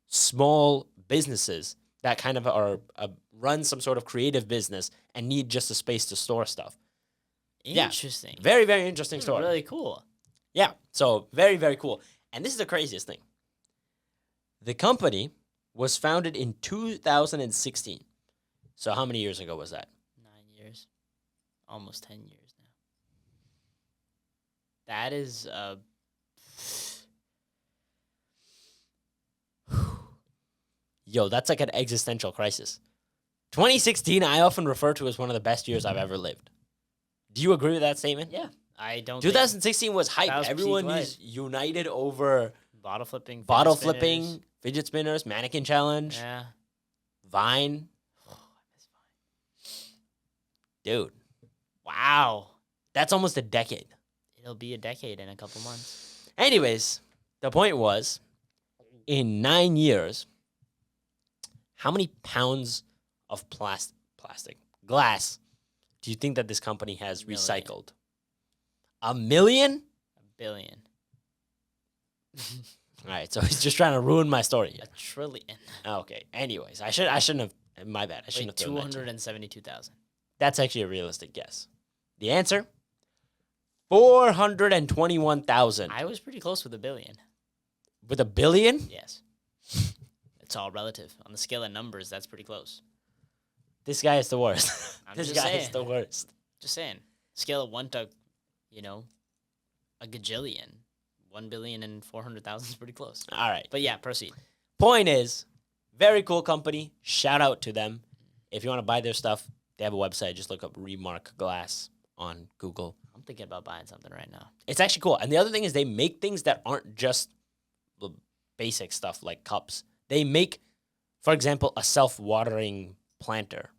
small businesses that kind of are run some sort of creative business and need just a space to store stuff. Yeah. Interesting. Very, very interesting story. Really cool. Yeah, so very, very cool. And this is the craziest thing. The company was founded in 2016. So how many years ago was that? 9 years. Almost 10 years now. That is Yo, that's like an existential crisis. 2016, I often refer to as one of the best years I've ever lived. Do you agree with that statement? yeah. I don't 2016 was hype. That was Everyone peak is united over think bottle flipping. fidget bottle spinners. flipping, fidget spinners, mannequin challenge, Yeah. Vine. Oh, I miss Vine. Dude, Wow. that's almost a decade. It'll be a decade in a couple months. Anyways, the point was, in 9 years, how many pounds of glass, do you think that this company has Million. recycled? 1,000,000? A billion. All right, so he's just trying to ruin my story. A trillion. Okay. Anyways, I shouldn't have. My bad. I shouldn't Wait, have thrown that to you. 272,000. That's actually a realistic guess. The answer: 421,000. I was pretty close with a billion. With 1,000,000,000? Yes. It's all relative. On the scale of numbers, that's pretty close. This guy is the worst. I'm This just guy is saying. the worst. Just saying. Scale of 1 to, a gajillion. 1,400,000,000 is pretty close. All right. But yeah, proceed. Point is, very cool company. Shout out to them. If you want to buy their stuff, they have a website. Just look up Remark Glass on Google. I'm thinking about buying something right now. It's actually cool. And the other thing is they make things that aren't just the basic stuff like cups. They make, for example, a self-watering planter.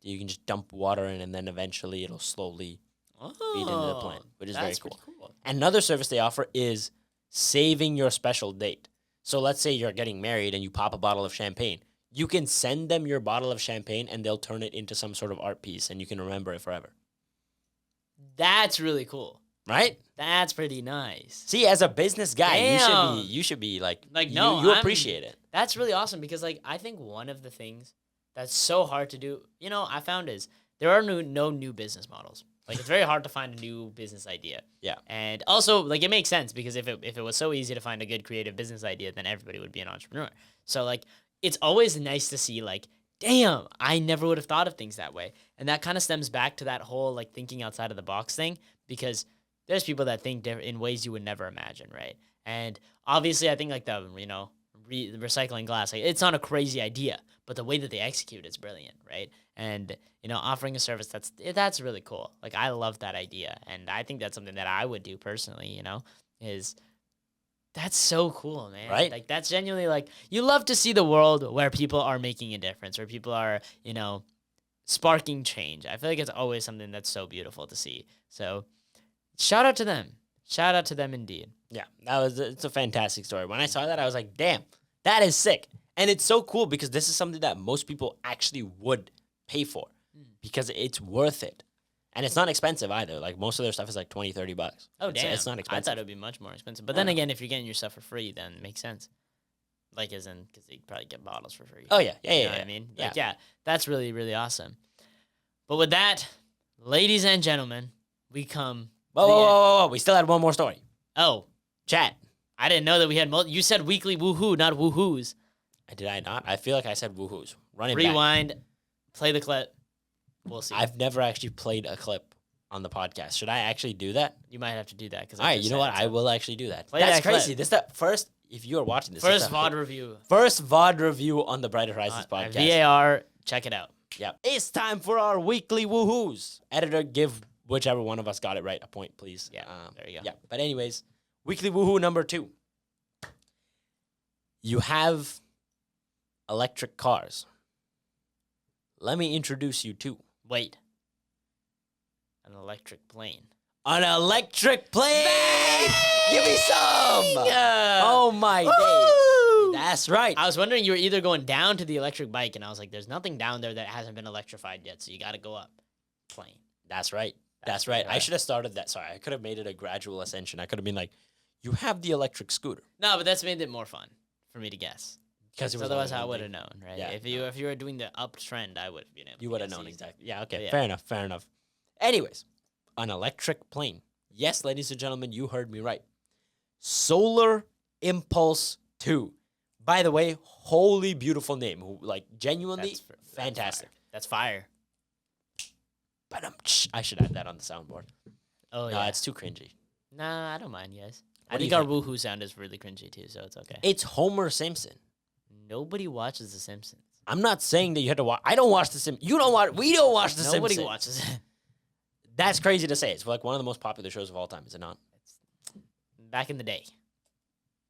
You can just dump water in and then eventually it'll slowly feed into the plant, which is very that's cool. pretty cool. Another service they offer is saving your special date. So let's say you're getting married and you pop a bottle of champagne. You can send them your bottle of champagne and they'll turn it into some sort of art piece and you can remember it forever. That's really cool. Right? That's pretty nice. See, as a business guy, Damn. you should be like No, you I'm- appreciate it. That's really awesome because, I think one of the things that's so hard to do, I found is there are no new business models. Like, it's very hard to find a new business idea. Yeah. And also, it makes sense because if it was so easy to find a good creative business idea, then everybody would be an entrepreneur. So, it's always nice to see, damn, I never would have thought of things that way. And that kind of stems back to that whole, thinking outside of the box thing because there's people that think in ways you would never imagine, right? And obviously, I think, the recycling glass, it's not a crazy idea, but the way that they execute is brilliant, right? And offering a service that's really cool. I love that idea, and I think that's something that I would do personally. Is that's so cool, man. Right? That's genuinely you love to see the world where people are making a difference, where people are sparking change. I feel like it's always something that's so beautiful to see. So shout out to them. Shout out to them indeed. Yeah, it's a fantastic story. When I saw that, I was like, damn, that is sick. And it's so cool because this is something that most people actually would pay for because it's worth it. And it's not expensive either. Most of their stuff is $20-$30. Oh, damn. It's not I expensive. thought it would be much more expensive. But then again, if you're getting your stuff for free, then it makes sense. As in, because they probably get bottles for free. Oh, yeah. You know what I mean? Yeah, that's really, really awesome. But with that, ladies and gentlemen, we come... Whoa. We still had one more story. Oh, Chat. I didn't know that we had... You said weekly woohoo, not woohoos. Did I not? I feel like I said woohoos. Run it back. Rewind, play the clip. We'll see. I've never actually played a clip on the podcast. Should I actually do that? You might have to do that. All right, you know what? I will actually do that. Play That's that clip. crazy. This is the first, if you are watching this. First this is the VOD review. First VOD review on the Brighter Horizons podcast. VAR, check it out. Yep. It's time for our weekly woohoos. Editor, give whichever one of us got it right a point, please. Yeah, there you go. Yeah. But anyways, weekly woohoo number 2. You have electric cars. Let me introduce you to Wait. An electric plane. an electric plane. Give me some. Yeah. Oh my Woo! days. That's right. I was wondering you were either going down to the electric bike, and I was like, there's nothing down there that hasn't been electrified yet, so you got to go up. Plane. That's right. That's right. I right. should have started that. Sorry, I could have made it a gradual ascension. I could have been like, you have the electric scooter. No, but that's made it more fun for me to guess. Because Otherwise, I would have known, right? Yeah, if you were doing the uptrend, I would have been able. You to would have guess known easy. exactly. Yeah, okay. But yeah. Fair enough. Fair enough. Anyways, an electric plane. Yes, ladies and gentlemen, you heard me right. Solar Impulse 2. By the way, wholly beautiful name. Genuinely fantastic. That's fire. But I should add that on the soundboard. Oh No, yeah. it's too cringy. Nah, I don't mind, guys. What I do you think our think? woohoo sound is really cringy too, so it's okay. It's Homer Simpson. Nobody watches The Simpsons. I'm not saying that you had to watch. I don't watch The Simpsons. You don't watch. We don't watch The Nobody Simpsons. watches it. That's crazy to say. It's one of the most popular shows of all time, is it not? Back in the day.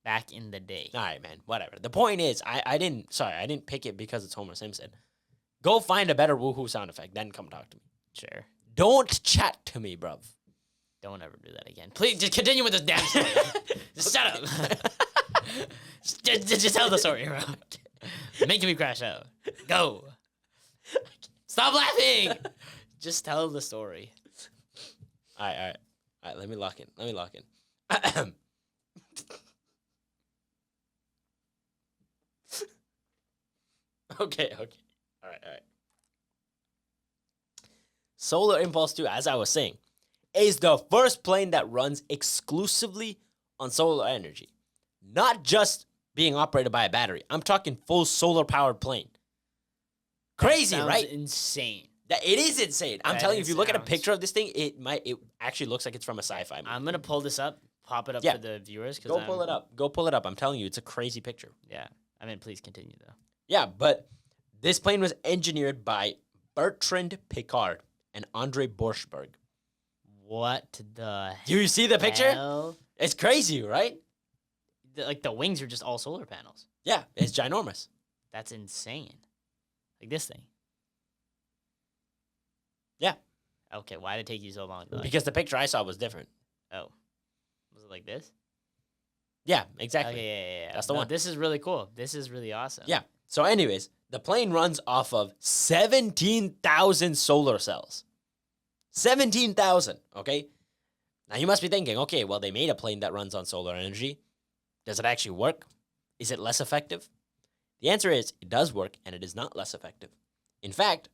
Back in the day. All right, man. Whatever. The point is, I didn't pick it because it's Homer Simpson. Go find a better woohoo sound effect, then come talk to me. Sure. Don't chat to me, bruv. Don't ever do that again. Please, just continue with this damn story. Just shut up. just tell the story, bro. Making me crash out. Go. Stop laughing. Just tell the story. All right. Let me lock in. Okay. All right. Solar Impulse 2, as I was saying, is the first plane that runs exclusively on solar energy. Not just being operated by a battery. I'm talking full solar powered plane. Crazy, That sounds right? insane. It is insane. I'm That telling you, if you look at a sounds- picture of this thing, it actually looks like it's from a sci-fi movie. I'm gonna pull this up, pop it up Yeah. for the viewers. Go pull it up. I'm telling you, it's a crazy picture. Yeah. I mean, please continue though. Yeah, but this plane was engineered by Bertrand Piccard and Andre Borschberg. What the Do you see the picture? hell? It's crazy, right? The wings are just all solar panels. Yeah, it's ginormous. That's insane. Like this thing. Yeah. Okay, why did it take you so long? Like, Because the picture I saw was different. oh, was it like this? Yeah, exactly. Okay, yeah. That's the No, one. This is really cool. This is really awesome. Yeah. So, anyways, the plane runs off of 17,000 solar cells. 17,000, okay? Now, you must be thinking, okay, well, they made a plane that runs on solar energy. Does it actually work? Is it less effective? The answer is it does work, and it is not less effective. In fact,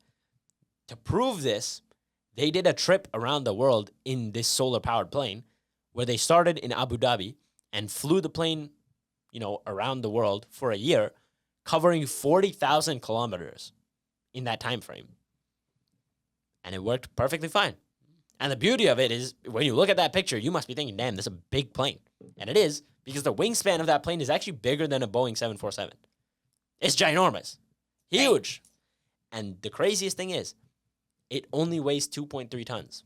to prove this, they did a trip around the world in this solar-powered plane where they started in Abu Dhabi and flew the plane, around the world for a year, covering 40,000 kilometers in that time frame. And it worked perfectly fine. And the beauty of it is, when you look at that picture, you must be thinking, damn, this is a big plane. And it is, because the wingspan of that plane is actually bigger than a Boeing 747. It's ginormous. Huge. And the craziest thing is, it only weighs 2.3 tons.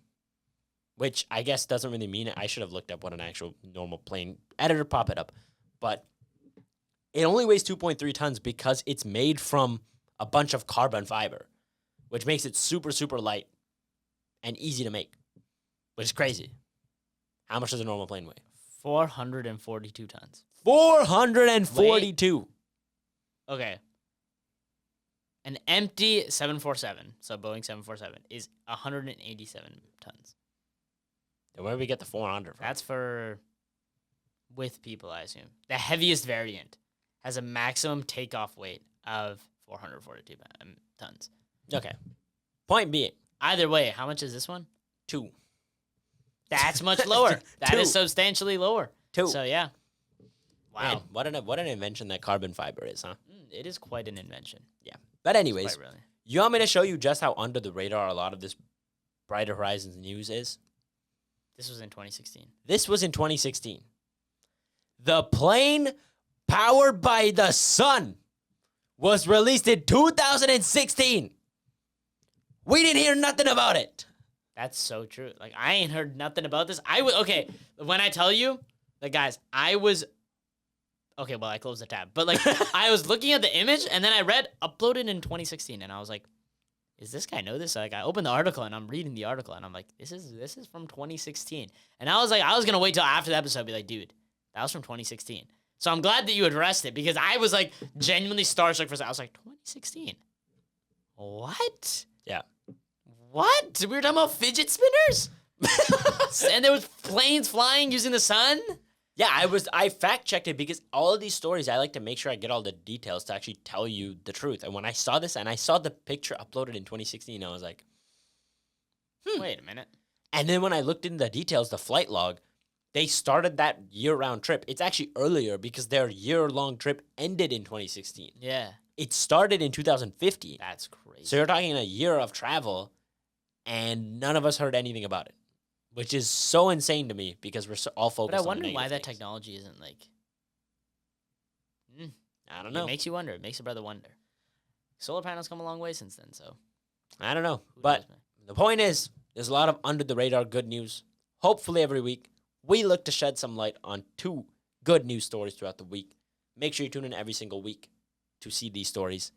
Which I guess doesn't really mean it. I should have looked up what an actual normal plane... Editor, pop it up. But it only weighs 2.3 tons because it's made from a bunch of carbon fiber, which makes it super, super light and easy to make, which is crazy. How much does a normal plane weigh? 442 tons. 442. Okay. An empty 747, so Boeing 747, is 187 tons. Then where do we get the 400 from? That's for with people, I assume. The heaviest variant has a maximum takeoff weight of 442 tons. Okay. Point being, Either way, how much is this one? 2. That's much lower. That Two. is substantially lower. 2. So yeah. Man, Wow. what an invention that carbon fiber is, huh? It is quite an invention. Yeah. But anyways, Quite really. you want me to show you just how under the radar a lot of this Brighter Horizons news is? This was in 2016. This was in 2016. The plane powered by the sun was released in 2016. We didn't hear nothing about it. That's so true. Like, I ain't heard nothing about this. Okay, when I tell you, like, guys, okay, well, I closed the tab. But, like, I was looking at the image, and then I read, uploaded in 2016, and I was like, does this guy know this? Like, I opened the article, and I'm reading the article, and I'm like, this is from 2016. And I was like, I was going to wait till after the episode, be like, dude, that was from 2016. So I'm glad that you addressed it, because I was, like, genuinely starstruck for a second. I was like, 2016? What? Yeah. What? We were talking about fidget spinners? And there was planes flying using the sun? Yeah, I fact checked it because all of these stories, I like to make sure I get all the details to actually tell you the truth. And when I saw this and I saw the picture uploaded in 2016, I was like, Wait a minute. And then when I looked into the details, the flight log, they started that year-round trip. It's actually earlier because their year-long trip ended in 2016. Yeah. It started in 2015. That's crazy. So you're talking a year of travel, and none of us heard anything about it, which is so insane to me because we're all focused but I on the wonder why negative that things. technology isn't like. I don't know. It makes you wonder. It makes a brother wonder. Solar panels come a long way since then, so. I don't know. who But knows, man? the point is, there's a lot of under-the-radar good news. Hopefully every week, we look to shed some light on 2 good news stories throughout the week. Make sure you tune in every single week to see these stories.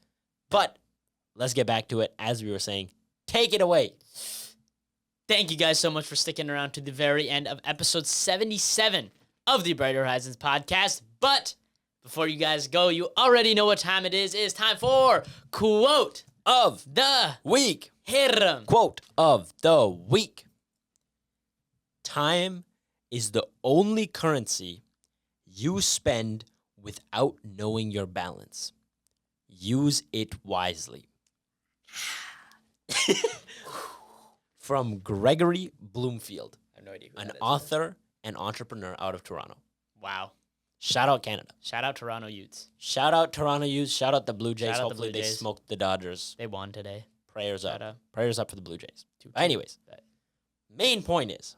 But let's get back to it. As we were saying, take it away. Thank you guys so much for sticking around to the very end of episode 77 of the Brighter Horizons podcast. But before you guys go, you already know what time it is. It is time for Quote Of the week. Hiram. Quote of the week. Time is the only currency you spend without knowing your balance. Use it wisely. From Gregory Bloomfield, I have no idea who an that is. author and entrepreneur out of Toronto. Wow. Shout out Canada. Shout out Toronto Utes. Shout out Toronto Utes. Shout out the Blue Jays. Shout out the Hopefully Blue they Jays. smoked the Dodgers. They won today. Prayers Shout up. out. Prayers up for the Blue Jays. Toot, toot. Anyways, main point is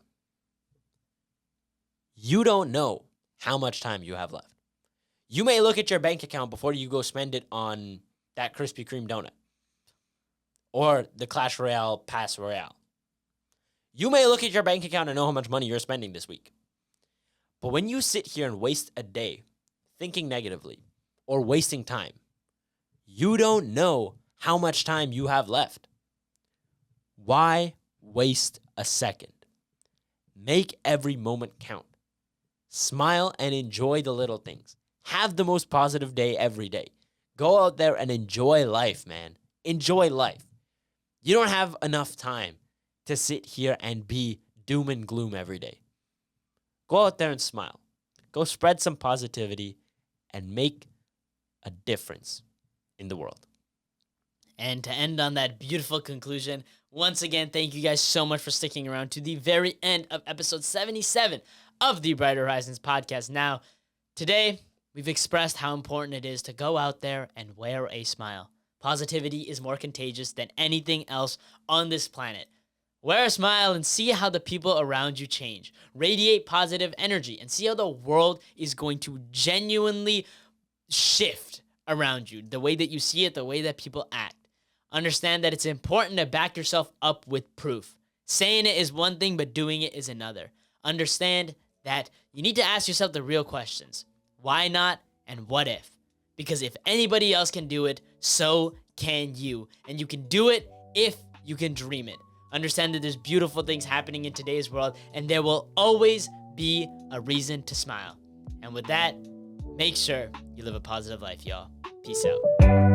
you don't know how much time you have left. You may look at your bank account before you go spend it on that Krispy Kreme donut or the Clash Royale Pass Royale. You may look at your bank account and know how much money you're spending this week. But when you sit here and waste a day thinking negatively or wasting time, you don't know how much time you have left. Why waste a second? Make every moment count. Smile and enjoy the little things. Have the most positive day every day. Go out there and enjoy life, man. Enjoy life. You don't have enough time to sit here and be doom and gloom every day. Go out there and smile. Go spread some positivity and make a difference in the world. And to end on that beautiful conclusion, once again, thank you guys so much for sticking around to the very end of episode 77 of the Brighter Horizons podcast. Now, today, we've expressed how important it is to go out there and wear a smile. Positivity is more contagious than anything else on this planet. Wear a smile and see how the people around you change. Radiate positive energy and see how the world is going to genuinely shift around you. The way that you see it, the way that people act. Understand that it's important to back yourself up with proof. Saying it is one thing, but doing it is another. Understand that you need to ask yourself the real questions. Why not and what if? Because if anybody else can do it, so can you. And you can do it if you can dream it. Understand that there's beautiful things happening in today's world, and there will always be a reason to smile. And with that, make sure you live a positive life, y'all. Peace out.